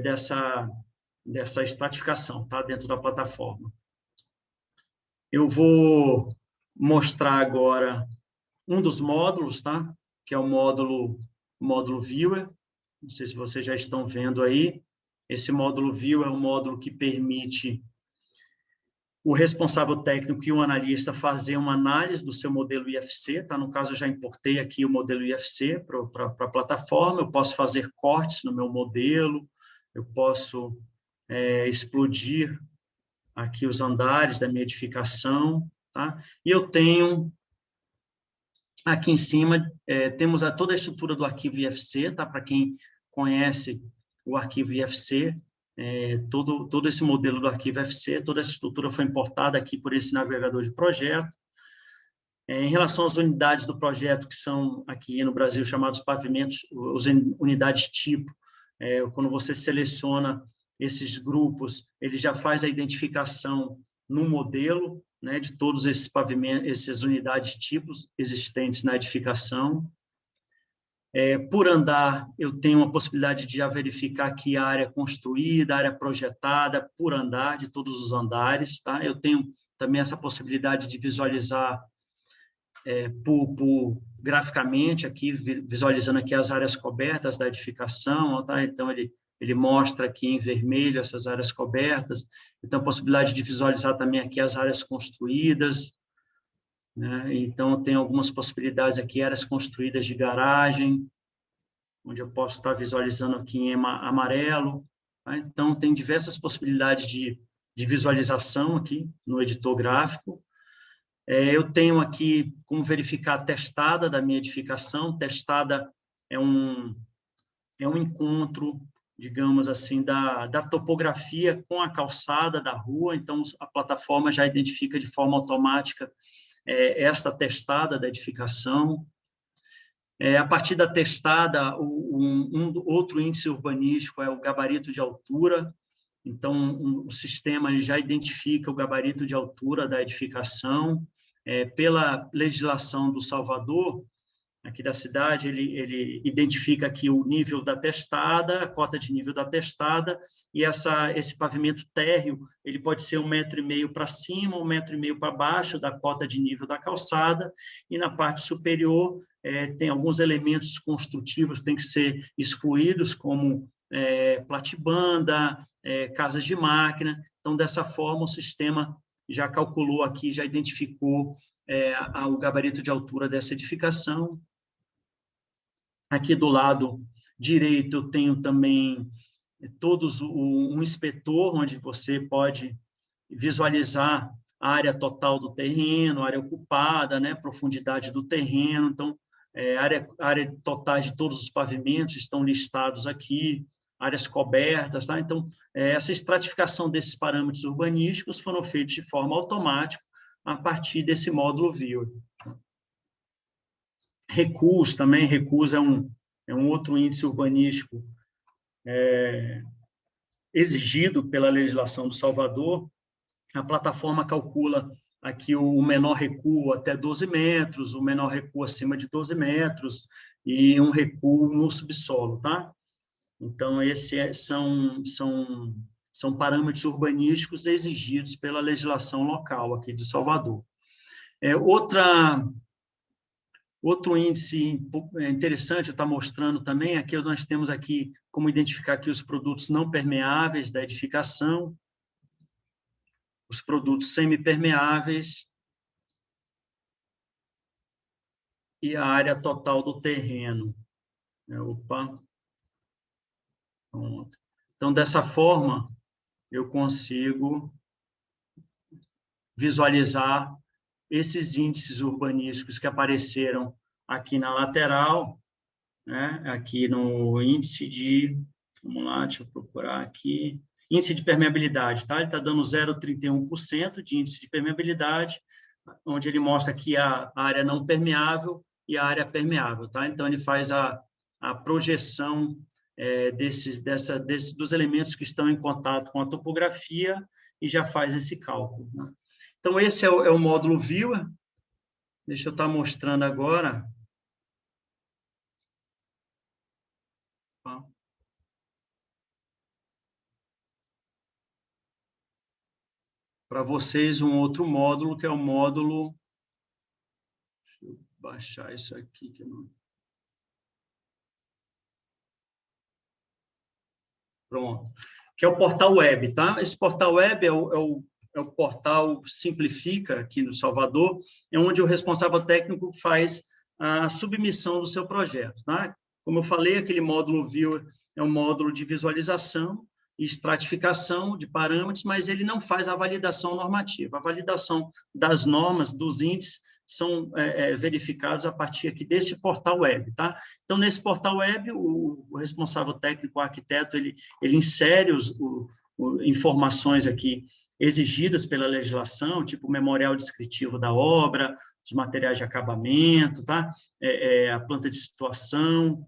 dessa estratificação, tá? Dentro da plataforma. Eu vou mostrar agora um dos módulos, tá? Que é o módulo Viewer. Não sei se vocês já estão vendo aí. Esse módulo Viewer é um módulo que permite o responsável técnico e o analista fazer uma análise do seu modelo IFC, tá? No caso, eu já importei aqui o modelo IFC para a plataforma, eu posso fazer cortes no meu modelo, eu posso explodir aqui os andares da minha edificação, tá? E eu tenho, aqui em cima, temos toda a estrutura do arquivo IFC, tá? Para quem conhece o arquivo IFC, todo esse modelo do arquivo IFC, toda essa estrutura foi importada aqui por esse navegador de projeto. Em relação às unidades do projeto, que são aqui no Brasil chamados pavimentos, as unidades tipo, quando você seleciona esses grupos, ele já faz a identificação no modelo, né, de todos esses pavimentos, essas unidades tipos existentes na edificação. Por andar, eu tenho a possibilidade de já verificar que a área construída, a área projetada, por andar, de todos os andares, tá? Eu tenho também essa possibilidade de visualizar graficamente aqui, visualizando aqui as áreas cobertas da edificação, tá? Então, ele ele mostra aqui em vermelho essas áreas cobertas. Então, a possibilidade de visualizar também aqui as áreas construídas, né? Então, tem algumas possibilidades aqui, áreas construídas de garagem, onde eu posso estar visualizando aqui em amarelo. Tá? Então, tem diversas possibilidades de visualização aqui no editor gráfico. Eu tenho aqui como verificar a testada da minha edificação. Testada é um encontro, digamos assim, da topografia com a calçada da rua. Então, a plataforma já identifica de forma automática essa testada da edificação. A partir da testada, outro índice urbanístico é o gabarito de altura. Então, o sistema já identifica o gabarito de altura da edificação. Pela legislação do Salvador, aqui da cidade, ele identifica aqui o nível da testada, a cota de nível da testada, e esse pavimento térreo, ele pode ser 1,5 metro para cima, 1,5 metro para baixo da cota de nível da calçada, e na parte superior tem alguns elementos construtivos que têm que ser excluídos, como platibanda, casas de máquina. Então, dessa forma, o sistema já calculou aqui, já identificou o gabarito de altura dessa edificação. Aqui do lado direito eu tenho também um inspetor, onde você pode visualizar a área total do terreno, área ocupada, né, profundidade do terreno. Então, área total de todos os pavimentos estão listados aqui, áreas cobertas, tá? Então, essa estratificação desses parâmetros urbanísticos foram feitos de forma automática a partir desse módulo Viewer. Recuos também, recuos é um outro índice urbanístico exigido pela legislação do Salvador. A plataforma calcula aqui o menor recuo até 12 metros, o menor recuo acima de 12 metros e um recuo no subsolo, tá? Então, esses são parâmetros urbanísticos exigidos pela legislação local aqui de Salvador. Outro índice interessante, eu estou mostrando também, aqui nós temos aqui como identificar aqui os produtos não permeáveis da edificação, os produtos semipermeáveis e a área total do terreno. Opa! Pronto. Então, dessa forma, eu consigo visualizar esses índices urbanísticos que apareceram aqui na lateral, né? Aqui no índice de... Vamos lá, deixa eu procurar aqui. Índice de permeabilidade, tá? Ele está dando 0,31% de índice de permeabilidade, onde ele mostra aqui a área não permeável e a área permeável, tá? Então, ele faz a projeção dos elementos que estão em contato com a topografia e já faz esse cálculo, né? Então, esse é o módulo Viewer. Deixa eu estar mostrando agora. Para vocês, um outro módulo, que é o módulo... Deixa eu baixar isso aqui, que eu não... Pronto. Que é o portal web, tá? Esse portal web é o portal Simplifica, aqui no Salvador, é onde o responsável técnico faz a submissão do seu projeto, tá? Como eu falei, aquele módulo Viewer é um módulo de visualização e estratificação de parâmetros, mas ele não faz a validação normativa. A validação das normas, dos índices, são verificados a partir aqui desse portal web, tá? Então, nesse portal web, o responsável técnico, o arquiteto, ele insere informações aqui exigidas pela legislação, tipo o memorial descritivo da obra, os materiais de acabamento, tá? A planta de situação,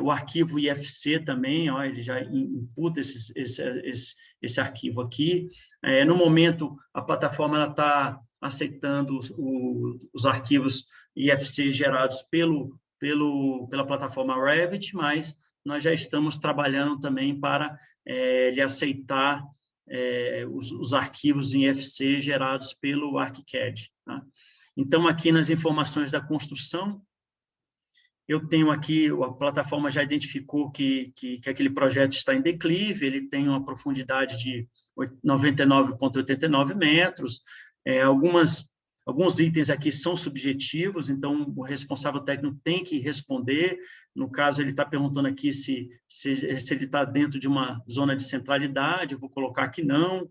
o arquivo IFC também, ó, ele já imputa esse arquivo aqui. No momento, a plataforma está aceitando os arquivos IFC gerados pela plataforma Revit, mas nós já estamos trabalhando também para ele aceitar os arquivos em IFC gerados pelo ArchiCAD, tá? Então, aqui nas informações da construção, Eu tenho aqui, a plataforma já identificou que aquele projeto está em declive, ele tem uma profundidade de 99,89 metros, alguns itens aqui são subjetivos, então o responsável técnico tem que responder. No caso, ele está perguntando aqui se ele está dentro de uma zona de centralidade, eu vou colocar que não.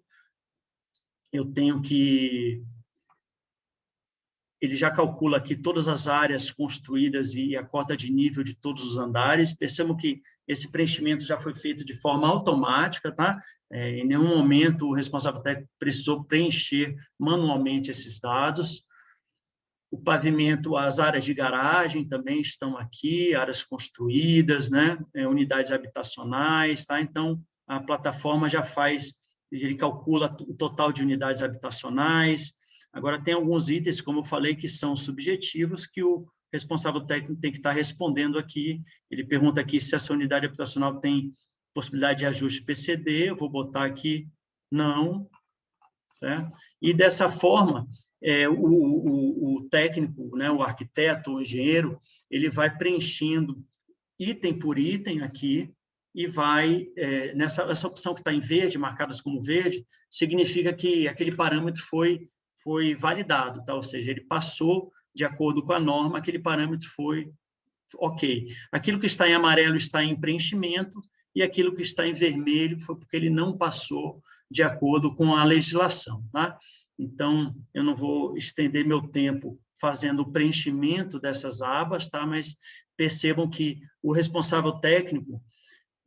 Eu tenho que... Ele já calcula aqui todas as áreas construídas e a cota de nível de todos os andares. Percebam que esse preenchimento já foi feito de forma automática, tá? Em nenhum momento o responsável técnico precisou preencher manualmente esses dados. O pavimento, as áreas de garagem também estão aqui, áreas construídas, né? Unidades habitacionais, tá? Então, a plataforma já faz, ele calcula o total de unidades habitacionais. Agora, tem alguns itens, como eu falei, que são subjetivos, que o responsável técnico tem que estar respondendo aqui. Ele pergunta aqui se essa unidade habitacional tem possibilidade de ajuste PCD, eu vou botar aqui não, certo? E, dessa forma, o técnico, né, o arquiteto, o engenheiro, ele vai preenchendo item por item aqui, e vai, essa opção que está em verde, marcadas como verde, significa que aquele parâmetro foi validado, tá? Ou seja, ele passou de acordo com a norma, aquele parâmetro foi ok. Aquilo que está em amarelo está em preenchimento, e aquilo que está em vermelho foi porque ele não passou de acordo com a legislação, tá? Então, eu não vou estender meu tempo fazendo o preenchimento dessas abas, tá? Mas percebam que o responsável técnico,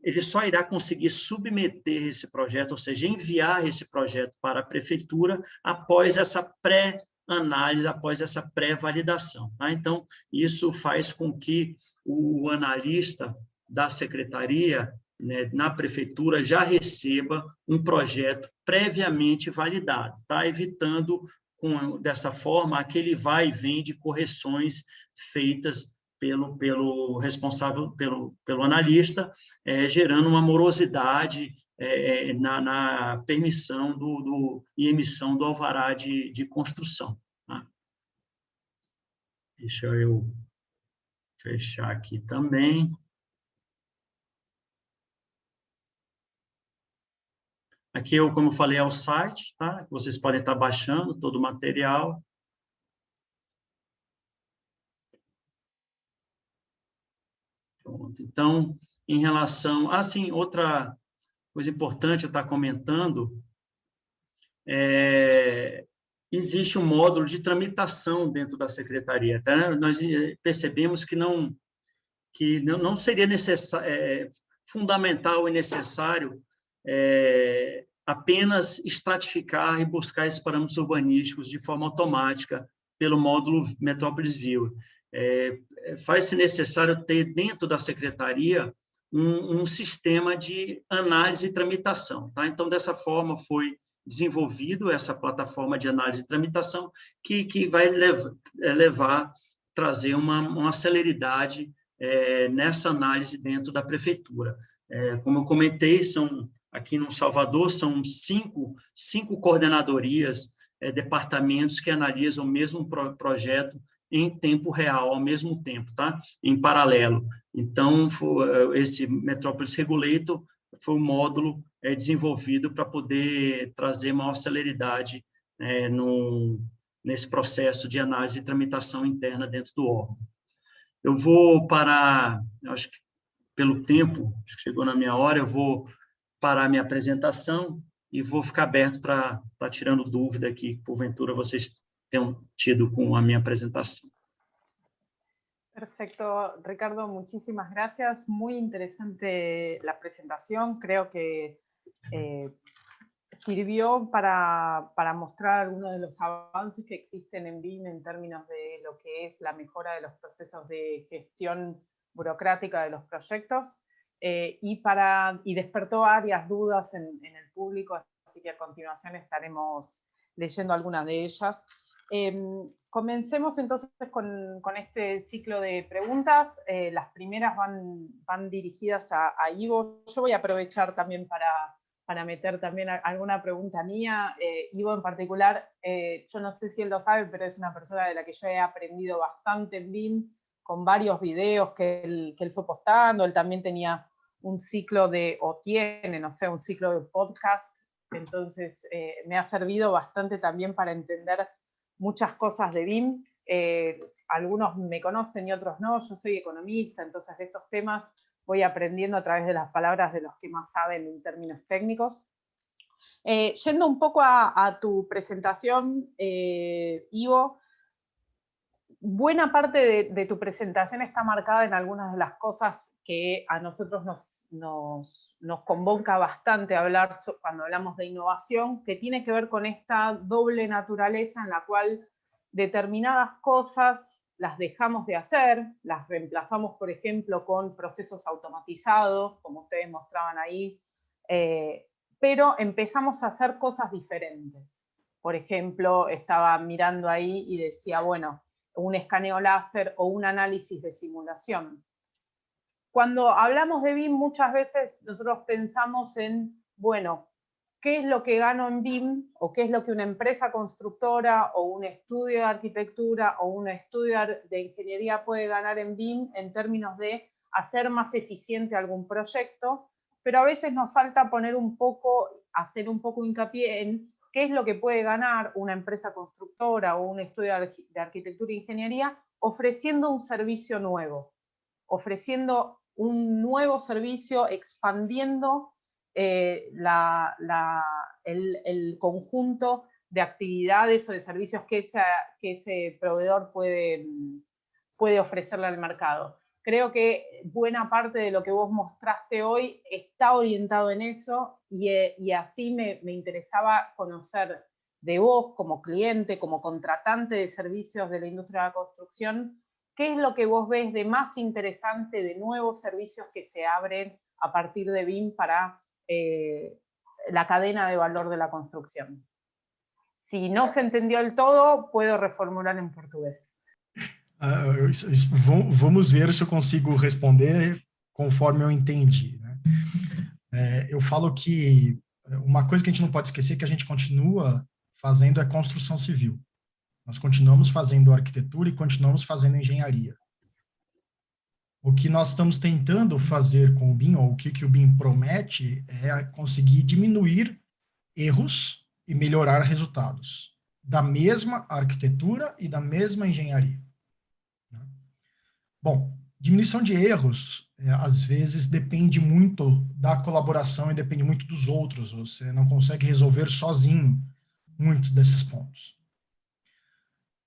ele só irá conseguir submeter esse projeto, ou seja, enviar esse projeto para a prefeitura após essa pré-análise, após essa pré-validação, tá? Então, isso faz com que o analista da secretaria, né, na prefeitura, já receba um projeto previamente validado, tá? Evitando, dessa forma, aquele vai e vem de correções feitas pelo responsável, pelo analista, gerando uma morosidade na permissão e emissão do alvará de construção, tá? Deixa eu fechar aqui também. Aqui, como eu falei, é o site, tá? Vocês podem estar baixando todo o material. Pronto. Então, em relação... sim, outra coisa importante eu estar comentando, existe um módulo de tramitação dentro da secretaria, tá? Nós percebemos que não seria fundamental e necessário apenas estratificar e buscar esses parâmetros urbanísticos de forma automática pelo módulo Metrópolis Viewer. Faz-se necessário ter dentro da secretaria um sistema de análise e tramitação, tá? Então, dessa forma, foi desenvolvido essa plataforma de análise e tramitação que vai trazer uma celeridade nessa análise dentro da prefeitura. Como eu comentei, aqui no Salvador, são cinco coordenadorias, departamentos que analisam o mesmo projeto em tempo real, ao mesmo tempo, tá? Em paralelo. Então, esse Metrópolis Regulator foi um módulo desenvolvido para poder trazer maior celeridade nesse processo de análise e tramitação interna dentro do órgão. Eu vou parar, acho que pelo tempo, acho que chegou na minha hora, eu vou parar minha apresentação e vou ficar aberto para estar tirando dúvida aqui, porventura vocês tenham tido con a mi presentación. Perfecto, Ricardo, muchísimas gracias. Muy interesante la presentación. Creo que sirvió para mostrar algunos de los avances que existen en BIM en términos de lo que es la mejora de los procesos de gestión burocrática de los proyectos y despertó varias dudas en el público, así que a continuación estaremos leyendo algunas de ellas. Comencemos entonces con este ciclo de preguntas. Las primeras van dirigidas a Ivo. Yo voy a aprovechar también para meter también alguna pregunta mía. Ivo en particular, yo no sé si él lo sabe, pero es una persona de la que yo he aprendido bastante en BIM. con varios videos que él fue postando. Él también tenía un ciclo un ciclo de podcast. Entonces me ha servido bastante también para entender muchas cosas de BIM. Algunos me conocen y otros no. Yo soy economista, entonces de estos temas voy aprendiendo a través de las palabras de los que más saben en términos técnicos. Yendo un poco a tu presentación, Ivo, buena parte de tu presentación está marcada en algunas de las cosas que a nosotros nos convoca bastante hablar cuando hablamos de innovación, que tiene que ver con esta doble naturaleza en la cual determinadas cosas las dejamos de hacer, las reemplazamos, por ejemplo, con procesos automatizados, como ustedes mostraban ahí, pero empezamos a hacer cosas diferentes. Por ejemplo, estaba mirando ahí y decía, bueno, un escaneo láser o un análisis de simulación. Cuando hablamos de BIM, muchas veces nosotros pensamos en, bueno, ¿qué es lo que gano en BIM? ¿O qué es lo que una empresa constructora o un estudio de arquitectura o un estudio de ingeniería puede ganar en BIM en términos de hacer más eficiente algún proyecto? Pero a veces nos falta hacer un poco hincapié en qué es lo que puede ganar una empresa constructora o un estudio de arquitectura e ingeniería ofreciendo un servicio nuevo, ofreciendo un nuevo servicio, expandiendo el conjunto de actividades o de servicios que ese proveedor puede ofrecerle al mercado. Creo que buena parte de lo que vos mostraste hoy está orientado en eso y así me interesaba conocer de vos como cliente, como contratante de servicios de la industria de la construcción, ¿qué es lo que vos ves de más interesante de nuevos servicios que se abren a partir de BIM para la cadena de valor de la construcción? Si no se entendió del todo, puedo reformular en portugués. Vamos ver se eu consigo responder conforme eu entendi, né? Eu falo que uma coisa que a gente não pode esquecer é que a gente continua fazendo construção civil. Nós continuamos fazendo arquitetura e continuamos fazendo engenharia. O que nós estamos tentando fazer com o BIM, ou o que o BIM promete, é conseguir diminuir erros e melhorar resultados da mesma arquitetura e da mesma engenharia. Bom, diminuição de erros, às vezes, depende muito da colaboração e depende muito dos outros. Você não consegue resolver sozinho muitos desses pontos.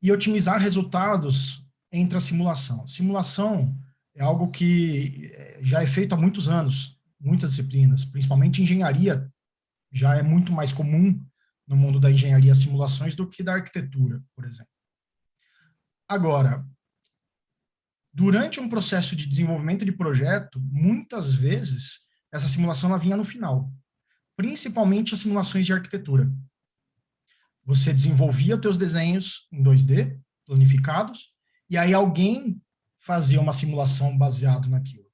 E otimizar resultados entra a simulação. Simulação é algo que já é feito há muitos anos, muitas disciplinas, principalmente engenharia, já é muito mais comum no mundo da engenharia simulações do que da arquitetura, por exemplo. Agora, durante um processo de desenvolvimento de projeto, muitas vezes, essa simulação ela vinha no final, principalmente as simulações de arquitetura. Você desenvolvia os teus desenhos em 2D, planificados, e aí alguém fazia uma simulação baseado naquilo.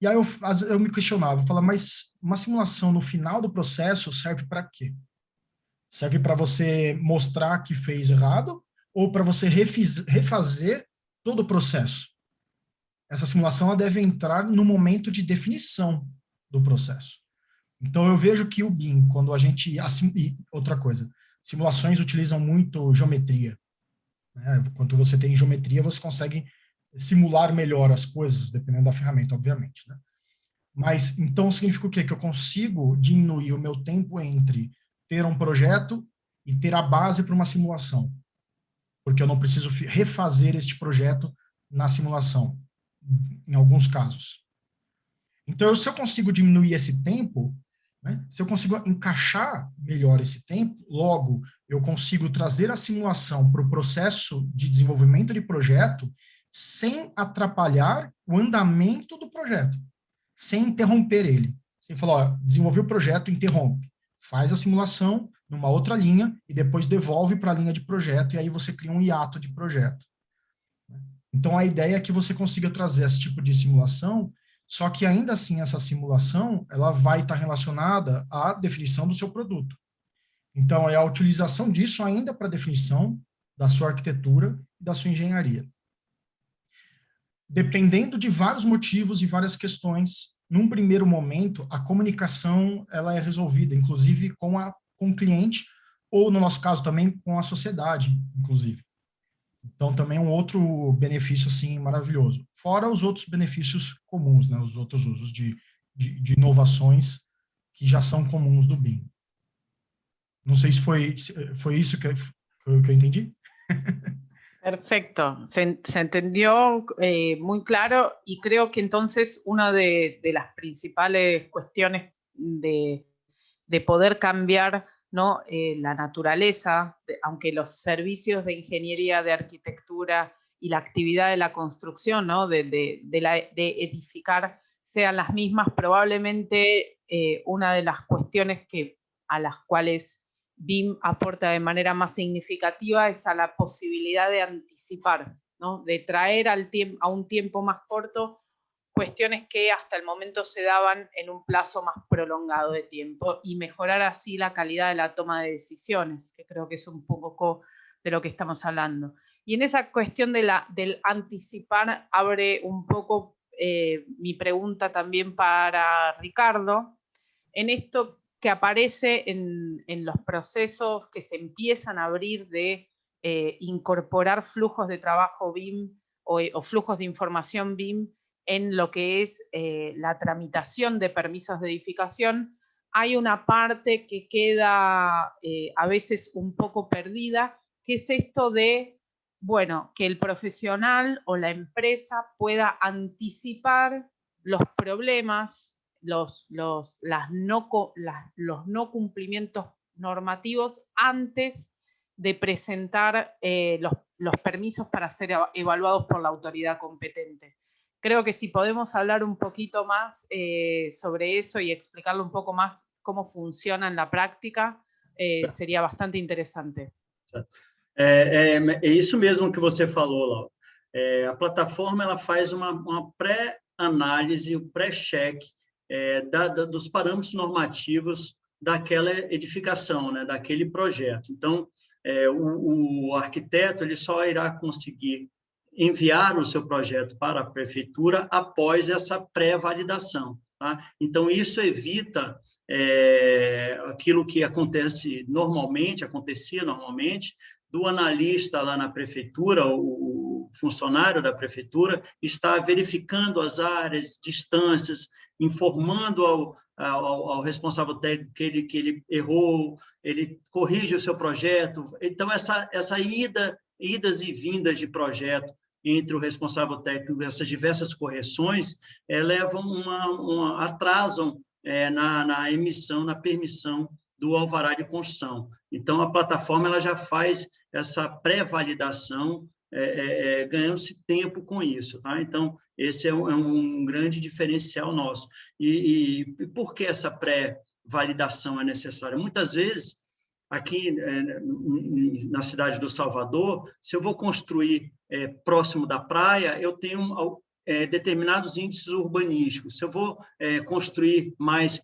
E aí eu me questionava, eu falava, mas uma simulação no final do processo serve para quê? Serve para você mostrar que fez errado ou para você refazer todo o processo? Essa simulação ela deve entrar no momento de definição do processo. Então, eu vejo que o BIM, quando a gente... E outra coisa, simulações utilizam muito geometria, né? Quando você tem geometria, você consegue simular melhor as coisas, dependendo da ferramenta, obviamente, né? Mas, então, significa o quê? Que eu consigo diminuir o meu tempo entre ter um projeto e ter a base para uma simulação. Porque eu não preciso refazer este projeto na simulação, em alguns casos. Então, se eu consigo diminuir esse tempo, né, se eu consigo encaixar melhor esse tempo, logo eu consigo trazer a simulação para o processo de desenvolvimento de projeto sem atrapalhar o andamento do projeto, sem interromper ele. Você falou, ó, desenvolveu o projeto, interrompe. Faz a simulação numa outra linha e depois devolve para a linha de projeto e aí você cria um hiato de projeto. Então, a ideia é que você consiga trazer esse tipo de simulação, só que ainda assim essa simulação ela vai estar relacionada à definição do seu produto. Então, é a utilização disso ainda para a definição da sua arquitetura e da sua engenharia. dependendo de vários motivos e várias questões, num primeiro momento, a comunicação ela é resolvida, inclusive com o cliente, ou, no nosso caso, também com a sociedade, inclusive. Então, também é um outro benefício, assim, maravilhoso. Fora os outros benefícios comuns, né? Os outros usos de inovações que já são comuns do BIM. Não sei se foi isso que eu entendi. Perfecto, se entendió muy claro y creo que entonces una de las principales cuestiones de poder cambiar, ¿no? La naturaleza, aunque los servicios de ingeniería, de arquitectura y la actividad de la construcción, ¿no? de edificar sean las mismas, probablemente una de las cuestiones a las cuales BIM aporta de manera más significativa es a la posibilidad de anticipar, ¿no? De traer a un tiempo más corto cuestiones que hasta el momento se daban en un plazo más prolongado de tiempo y mejorar así la calidad de la toma de decisiones, que creo que es un poco de lo que estamos hablando. Y en esa cuestión del anticipar abre un poco mi pregunta también para Ricardo, en esto que aparece en los procesos que se empiezan a abrir de incorporar flujos de trabajo BIM o flujos de información BIM en lo que es la tramitación de permisos de edificación, hay una parte que queda a veces un poco perdida, que es esto de, bueno, que el profesional o la empresa pueda anticipar los problemas, los no cumplimientos normativos antes de presentar los permisos para ser evaluados por la autoridad competente. Creo que si podemos hablar un poquito más sobre eso y explicarlo un poco más cómo funciona en la práctica, seria bastante interessante. É isso mesmo que você falou, Laura. A plataforma ela faz uma pré-análise, o pré-check dos parâmetros normativos daquela edificação, né, daquele projeto. Então, o arquiteto ele só irá conseguir enviar o seu projeto para a prefeitura após essa pré-validação. Tá? Então, isso evita aquilo que acontecia normalmente, do analista lá na prefeitura, o funcionário da prefeitura, está verificando as áreas, distâncias, informando ao responsável técnico que ele errou, ele corrige o seu projeto. Então, essa idas e vindas de projeto entre o responsável técnico, essas diversas correções, atrasam na emissão, na permissão do alvará de construção. Então, a plataforma ela já faz essa pré-validação, ganhando-se tempo com isso. Tá? Então, esse é um grande diferencial nosso. E por que essa pré-validação é necessária? Muitas vezes, aqui na cidade do Salvador, se eu vou construir próximo da praia, eu tenho determinados índices urbanísticos. Se eu vou construir mais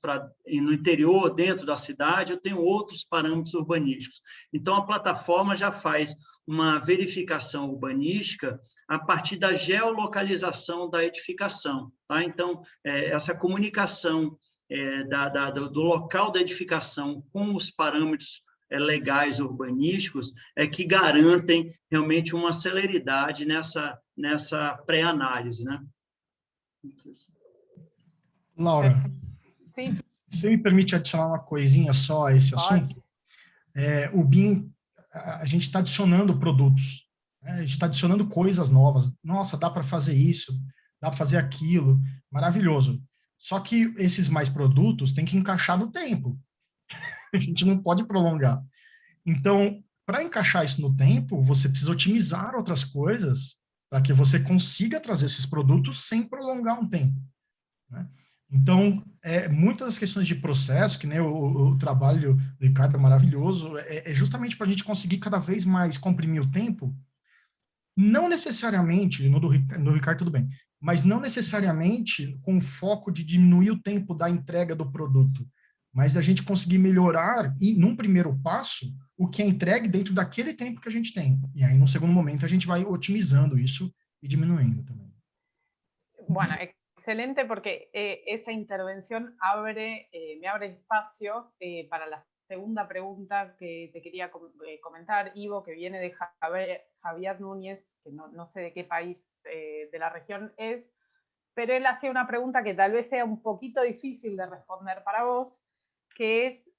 no interior, dentro da cidade, eu tenho outros parâmetros urbanísticos. Então, a plataforma já faz uma verificação urbanística a partir da geolocalização da edificação. Tá? Então, essa comunicação do local da edificação com os parâmetros legais urbanísticos que garantem realmente uma celeridade nessa pré-análise, né? Laura, Sim. você me permite adicionar uma coisinha só a esse assunto? O BIM, a gente está adicionando produtos, né? A gente está adicionando coisas novas. Nossa, dá para fazer isso, dá para fazer aquilo, maravilhoso. Só que esses mais produtos têm que encaixar no tempo. A gente não pode prolongar. Então, para encaixar isso no tempo, você precisa otimizar outras coisas para que você consiga trazer esses produtos sem prolongar um tempo. Né? Então, muitas das questões de processo, que nem o trabalho do Ricardo é maravilhoso, é justamente para a gente conseguir cada vez mais comprimir o tempo, não necessariamente, no Ricardo tudo bem, mas não necessariamente com o foco de diminuir o tempo da entrega do produto, mas da gente conseguir melhorar, e num primeiro passo, o que é entregue dentro daquele tempo que a gente tem. E aí, no segundo momento, a gente vai otimizando isso e diminuindo também. Bueno, excelente, porque esa intervención me abre espacio para la segunda pregunta que te quería comentar, Ivo, que viene de Javier Núñez, que no sé de qué país de la región es, pero él hacía una pregunta que tal vez sea un poquito difícil de responder para vos, que es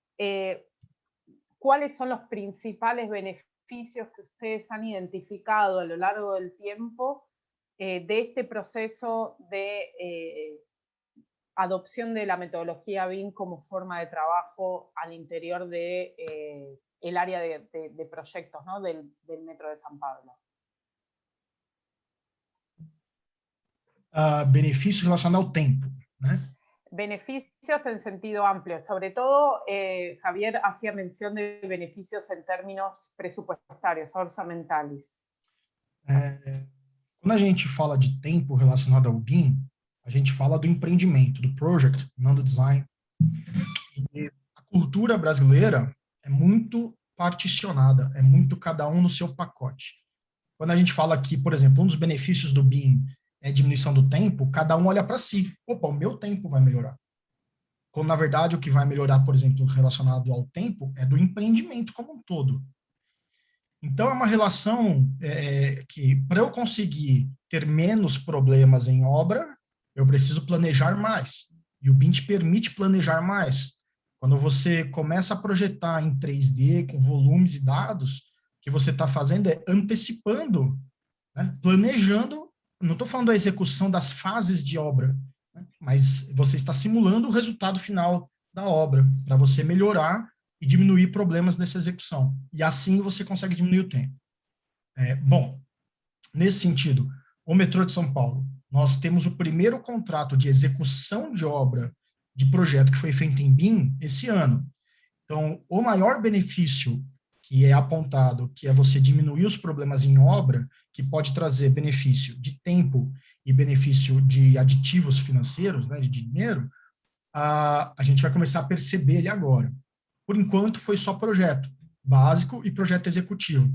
¿cuáles son los principales beneficios que ustedes han identificado a lo largo del tiempo de este proceso de adopción de la metodología BIM como forma de trabajo al interior de el área de proyectos, ¿no? del Metro de San Pablo? Benefício relacionado ao tempo, né? Beneficios en sentido amplio, sobre todo Javier hacía mención de beneficios en términos presupuestarios, orçamentais. Quando a gente fala de tempo relacionado ao BIM, a gente fala do empreendimento, do project, não do design. E a cultura brasileira é muito particionada, é muito cada um no seu pacote. Quando a gente fala aqui, por exemplo, um dos benefícios do BIM é diminuição do tempo, cada um olha para si. Opa, o meu tempo vai melhorar. Quando, na verdade, o que vai melhorar, por exemplo, relacionado ao tempo, é do empreendimento como um todo. Então, é uma relação que, para eu conseguir ter menos problemas em obra, eu preciso planejar mais. E o BIM te permite planejar mais. Quando você começa a projetar em 3D, com volumes e dados, o que você está fazendo é antecipando, né, planejando. Não estou falando da execução das fases de obra, né, mas você está simulando o resultado final da obra, para você melhorar e diminuir problemas nessa execução. E assim você consegue diminuir o tempo. Bom, nesse sentido, o metrô de São Paulo, nós temos o primeiro contrato de execução de obra de projeto que foi feito em BIM esse ano. Então, o maior benefício que é apontado, que é você diminuir os problemas em obra, que pode trazer benefício de tempo e benefício de aditivos financeiros, né, de dinheiro, a gente vai começar a perceber ele agora. Por enquanto, foi só projeto básico e projeto executivo.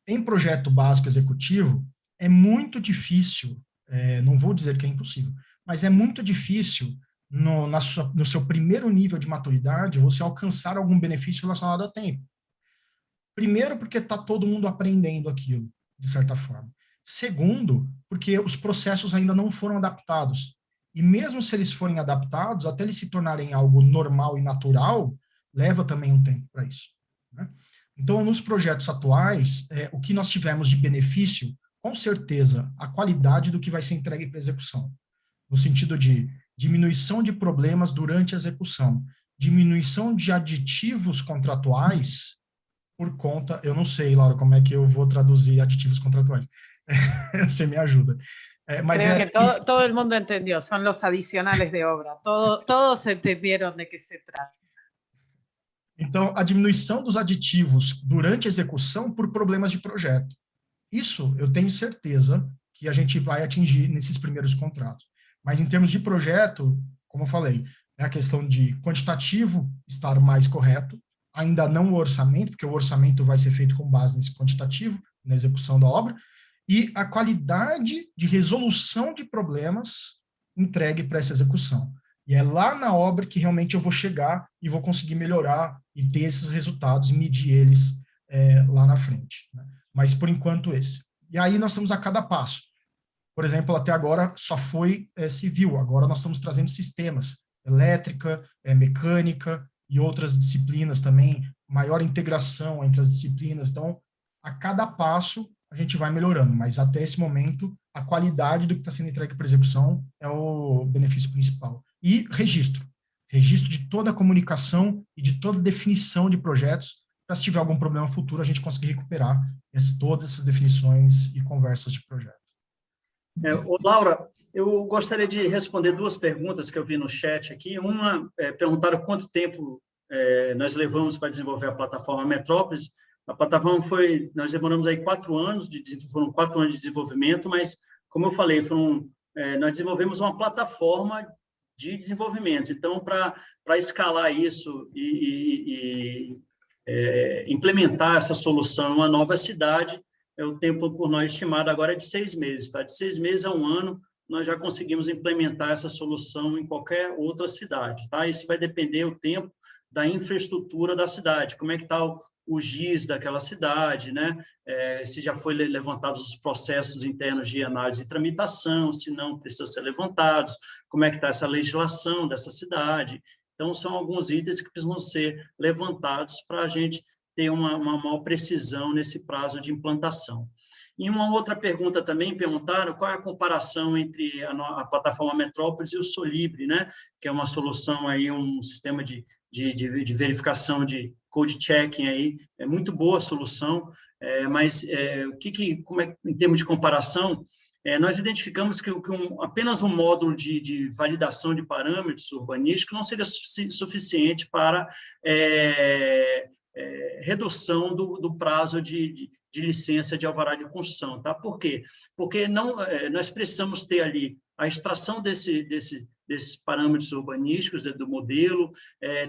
Em projeto básico executivo, é muito difícil, não vou dizer que é impossível, mas é muito difícil, no seu primeiro nível de maturidade, você alcançar algum benefício relacionado ao tempo. Primeiro, porque está todo mundo aprendendo aquilo, de certa forma. Segundo, porque os processos ainda não foram adaptados. E mesmo se eles forem adaptados, até eles se tornarem algo normal e natural, leva também um tempo para isso, né? Então, nos projetos atuais, o que nós tivemos de benefício, com certeza, a qualidade do que vai ser entregue para execução, no sentido de diminuição de problemas durante a execução, diminuição de aditivos contratuais, por conta, eu não sei, Laura, como é que eu vou traduzir aditivos contratuais. Você me ajuda. Mas creo que todo el mundo entendió, son los adicionales de obra, todos entendieron de qué se trata. Então, a diminuição dos aditivos durante a execução por problemas de projeto. Isso eu tenho certeza que a gente vai atingir nesses primeiros contratos. Mas em termos de projeto, como eu falei, é a questão de quantitativo estar mais correto, ainda não o orçamento, porque o orçamento vai ser feito com base nesse quantitativo, na execução da obra, e a qualidade de resolução de problemas entregue para essa execução. E é lá na obra que realmente eu vou chegar e vou conseguir melhorar e ter esses resultados e medir eles lá na frente, né? Mas, por enquanto, esse. E aí nós estamos a cada passo. Por exemplo, até agora só foi civil, agora nós estamos trazendo sistemas, elétrica, mecânica e outras disciplinas também, maior integração entre as disciplinas. Então, a cada passo a gente vai melhorando, mas até esse momento a qualidade do que está sendo entregue para execução é o benefício principal. E registro de toda a comunicação e de toda a definição de projetos, para se tiver algum problema futuro, a gente conseguir recuperar todas essas definições e conversas de projeto. Laura, eu gostaria de responder duas perguntas que eu vi no chat aqui. Uma, perguntaram quanto tempo nós levamos para desenvolver a plataforma Metrópolis. A plataforma nós demoramos aí 4 anos, foram 4 anos de desenvolvimento, mas, como eu falei, nós desenvolvemos uma plataforma de desenvolvimento. Então, para escalar isso e implementar essa solução em uma nova cidade, o tempo por nós estimado agora é de 6 meses, tá? De 6 meses a 1 ano, nós já conseguimos implementar essa solução em qualquer outra cidade, tá? Isso vai depender do tempo da infraestrutura da cidade, como é que está o GIS daquela cidade, né? Se já foi levantados os processos internos de análise e tramitação, se não precisam ser levantados, como é que está essa legislação dessa cidade. Então, são alguns itens que precisam ser levantados para a gente ter uma maior precisão nesse prazo de implantação. E uma outra pergunta também, perguntaram qual é a comparação entre a plataforma Metrópolis e o Solibre, né? Que é uma solução, aí, um sistema de verificação de code checking, aí, é muito boa a solução, mas como é, em termos de comparação, nós identificamos que apenas um módulo de validação de parâmetros urbanísticos não seria suficiente para redução do prazo de licença de alvará de construção. Tá? Por quê? Porque nós precisamos ter ali a extração desses parâmetros urbanísticos do modelo,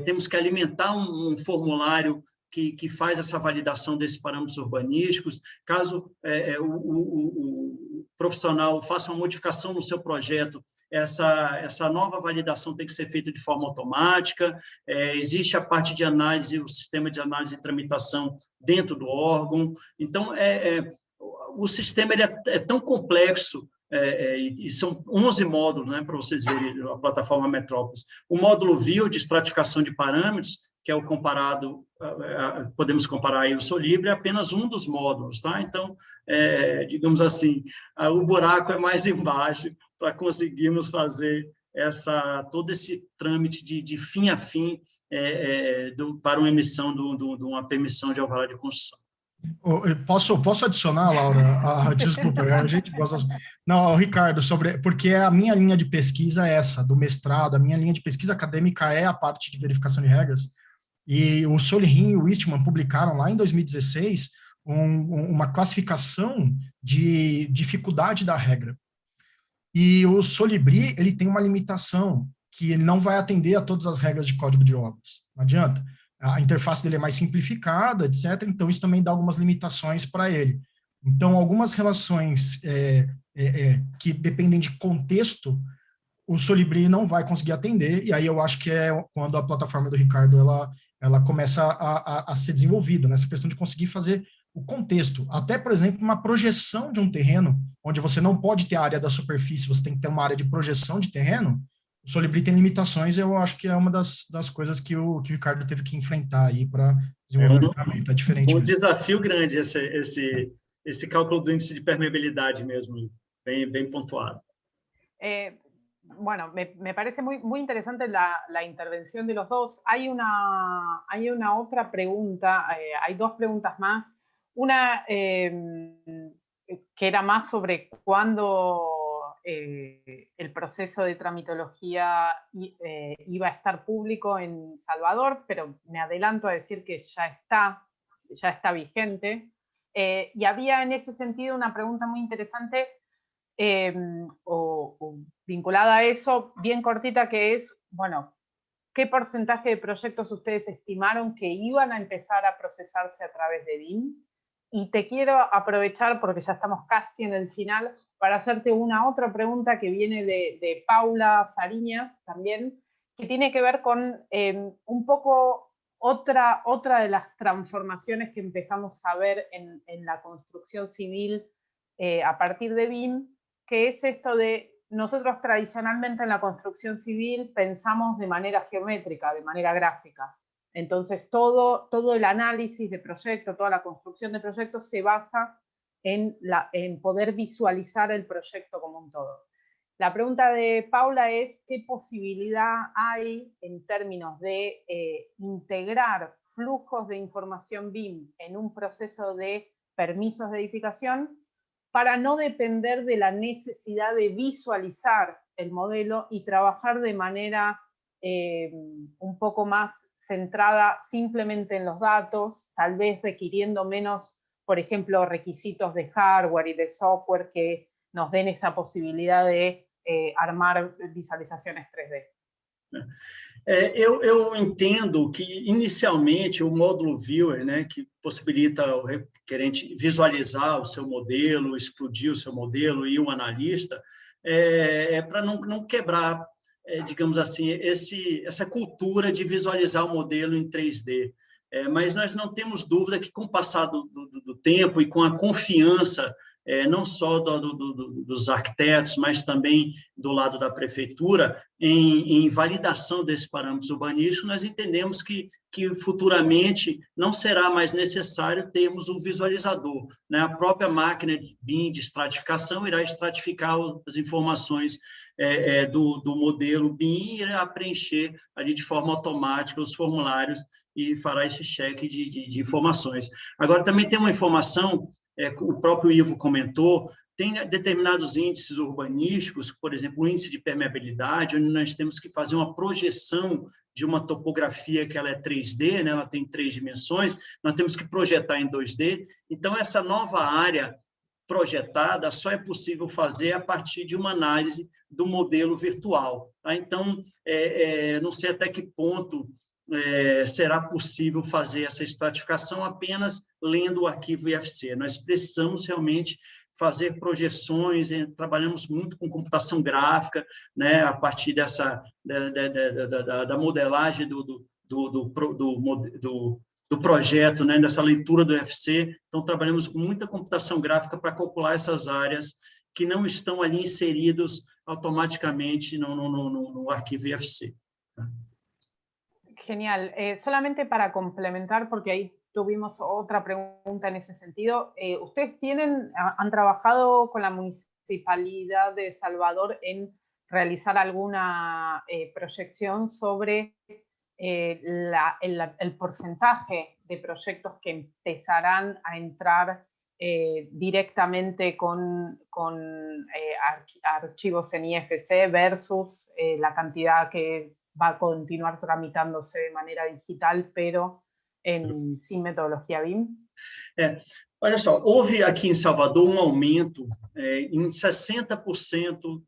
temos que alimentar um formulário que faz essa validação desses parâmetros urbanísticos. Caso o profissional faça uma modificação no seu projeto, essa nova validação tem que ser feita de forma automática, existe a parte de análise, o sistema de análise e tramitação dentro do órgão. Então, o sistema ele é tão complexo, e são 11 módulos, né, para vocês verem a plataforma Metrópolis. O módulo View, de estratificação de parâmetros, que é o comparado, podemos comparar aí o Solibre, é apenas um dos módulos, tá? Então, digamos assim, o buraco é mais embaixo para conseguirmos fazer todo esse trâmite de fim a fim para uma emissão de uma permissão de alvará de construção. Posso adicionar, Laura? Desculpa, a gente gosta... Não, Ricardo, porque a minha linha de pesquisa é essa, do mestrado, a minha linha de pesquisa acadêmica é a parte de verificação de regras, e o Solirin e o Eastman publicaram lá em 2016 uma classificação de dificuldade da regra. E o Solibri, ele tem uma limitação, que ele não vai atender a todas as regras de código de obras. Não adianta. A interface dele é mais simplificada, etc. Então, isso também dá algumas limitações para ele. Então, algumas relações que dependem de contexto, o Solibri não vai conseguir atender, e aí eu acho que é quando a plataforma do Ricardo ela começa a ser desenvolvida, nessa questão de conseguir fazer o contexto. Até, por exemplo, uma projeção de um terreno, onde você não pode ter a área da superfície, você tem que ter uma área de projeção de terreno, o Solibri tem limitações, eu acho que é uma das coisas que o Ricardo teve que enfrentar aí para desenvolver a ferramenta. É diferente. Um desafio grande esse cálculo do índice de permeabilidade mesmo, bem pontuado. Bueno, me parece muy interesante la intervención de los dos. Hay una otra pregunta, hay dos preguntas más. Una que era más sobre cuándo el proceso de tramitología iba a estar público en Salvador, pero me adelanto a decir que ya está vigente. Y había en ese sentido una pregunta muy interesante o vinculada a eso, bien cortita, que es, bueno, ¿qué porcentaje de proyectos ustedes estimaron que iban a empezar a procesarse a través de BIM? Y te quiero aprovechar, porque ya estamos casi en el final, para hacerte una otra pregunta que viene de Paula Fariñas también, que tiene que ver con un poco otra de las transformaciones que empezamos a ver en la construcción civil a partir de BIM, que es esto de, nosotros tradicionalmente en la construcción civil pensamos de manera geométrica, de manera gráfica. Entonces todo el análisis de proyecto, toda la construcción de proyectos se basa en poder visualizar el proyecto como un todo. La pregunta de Paula es, ¿qué posibilidad hay en términos de integrar flujos de información BIM en un proceso de permisos de edificación para no depender de la necesidad de visualizar el modelo y trabajar de manera un poco más centrada simplemente en los datos, tal vez requiriendo menos, por ejemplo, requisitos de hardware y de software que nos den esa posibilidad de armar visualizações 3D? Eu entendo que, inicialmente, o módulo Viewer, né, que possibilita o requerente visualizar o seu modelo, explodir o seu modelo, e o analista, para não quebrar, digamos assim, essa cultura de visualizar o modelo em 3D. Mas nós não temos dúvida que, com o passar do tempo e com a confiança, não só dos arquitetos, mas também do lado da prefeitura, em validação desses parâmetros urbanísticos, nós entendemos que futuramente não será mais necessário termos um visualizador, né? A própria máquina de BIM de estratificação irá estratificar as informações do modelo BIM e irá preencher ali de forma automática os formulários e fará esse cheque de informações. Agora, também tem uma informação, o próprio Ivo comentou, tem determinados índices urbanísticos, por exemplo, o índice de permeabilidade, onde nós temos que fazer uma projeção de uma topografia que ela é 3D, né? Ela tem 3 dimensões, nós temos que projetar em 2D. Então, essa nova área projetada só é possível fazer a partir de uma análise do modelo virtual. Tá? Então, não sei até que ponto será possível fazer essa estratificação apenas lendo o arquivo IFC. Nós precisamos realmente fazer projeções, trabalhamos muito com computação gráfica, né, a partir da modelagem do projeto, né, dessa leitura do IFC. Então, trabalhamos com muita computação gráfica para calcular essas áreas que não estão ali inseridos automaticamente no arquivo IFC. Genial. Solamente para complementar, porque ahí tuvimos otra pregunta en ese sentido. ¿Ustedes han trabajado con la Municipalidad de Salvador en realizar alguna proyección sobre el porcentaje de proyectos que empezarán a entrar directamente con archivos en IFC versus la cantidad que va a continuar tramitándose de manera digital, pero sin metodologia BIM? Olha só, houve aqui em Salvador um aumento em 60%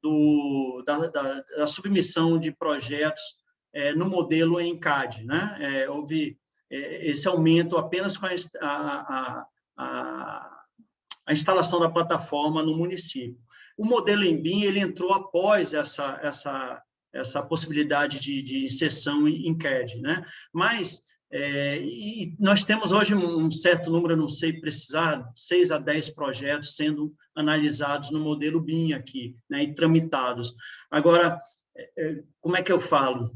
da submissão de projetos no modelo em CAD, né? Houve esse aumento apenas com a instalação da plataforma no município. O modelo em BIM ele entrou após essa possibilidade de inserção em CAD, né? Mas e nós temos hoje um certo número, eu não sei precisar, 6 a 10 projetos sendo analisados no modelo BIM aqui, né, e tramitados. Agora, como é que eu falo?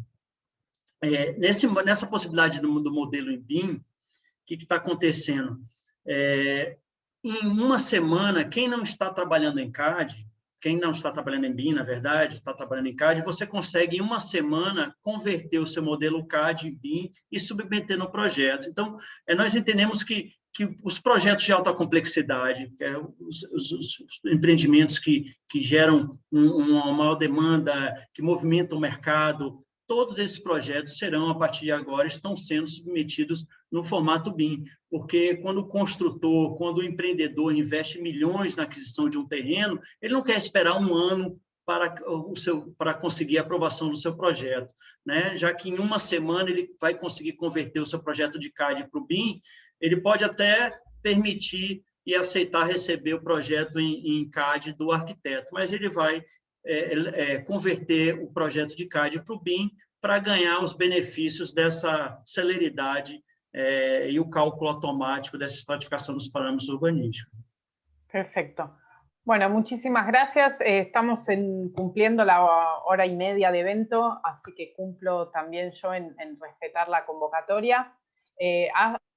Nessa possibilidade do modelo em BIM, o que está acontecendo? Em uma semana, quem não está trabalhando em CAD, quem não está trabalhando em BIM, na verdade, está trabalhando em CAD, você consegue, em uma semana, converter o seu modelo CAD em BIM e submeter no projeto. Então, nós entendemos que os projetos de alta complexidade, os empreendimentos que geram uma maior demanda, que movimentam o mercado, todos esses projetos serão, a partir de agora, estão sendo submetidos no formato BIM, porque quando o construtor, quando o empreendedor investe milhões na aquisição de um terreno, ele não quer esperar um ano para conseguir a aprovação do seu projeto, né? Já que em uma semana ele vai conseguir converter o seu projeto de CAD para o BIM, ele pode até permitir e aceitar receber o projeto em CAD do arquiteto, mas ele vai converter o projeto de CAD para o BIM para ganhar os benefícios dessa celeridade y el cálculo automático de esa estratificación de los parámetros urbanísticos. Perfecto. Bueno, muchísimas gracias. Estamos cumpliendo la hora y media de evento, así que cumplo también yo en respetar la convocatoria.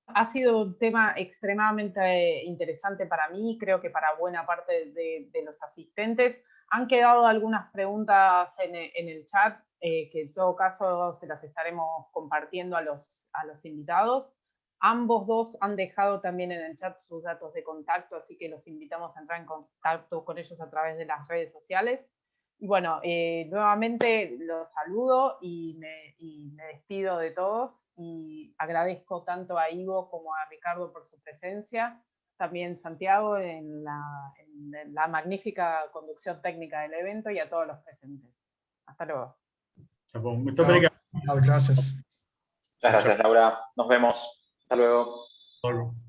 Ha sido un tema extremadamente interesante para mí, creo que para buena parte de los asistentes. Han quedado algunas preguntas en el chat, que en todo caso se las estaremos compartiendo a los invitados. Ambos dos han dejado también en el chat sus datos de contacto, así que los invitamos a entrar en contacto con ellos a través de las redes sociales. Y bueno, nuevamente los saludo y me despido de todos y agradezco tanto a Ivo como a Ricardo por su presencia, también Santiago en la magnífica conducción técnica del evento y a todos los presentes. Hasta luego. Tá bom, muito obrigado. Gracias. Muchas gracias, Laura. Nos vemos. Hasta luego. Hasta luego.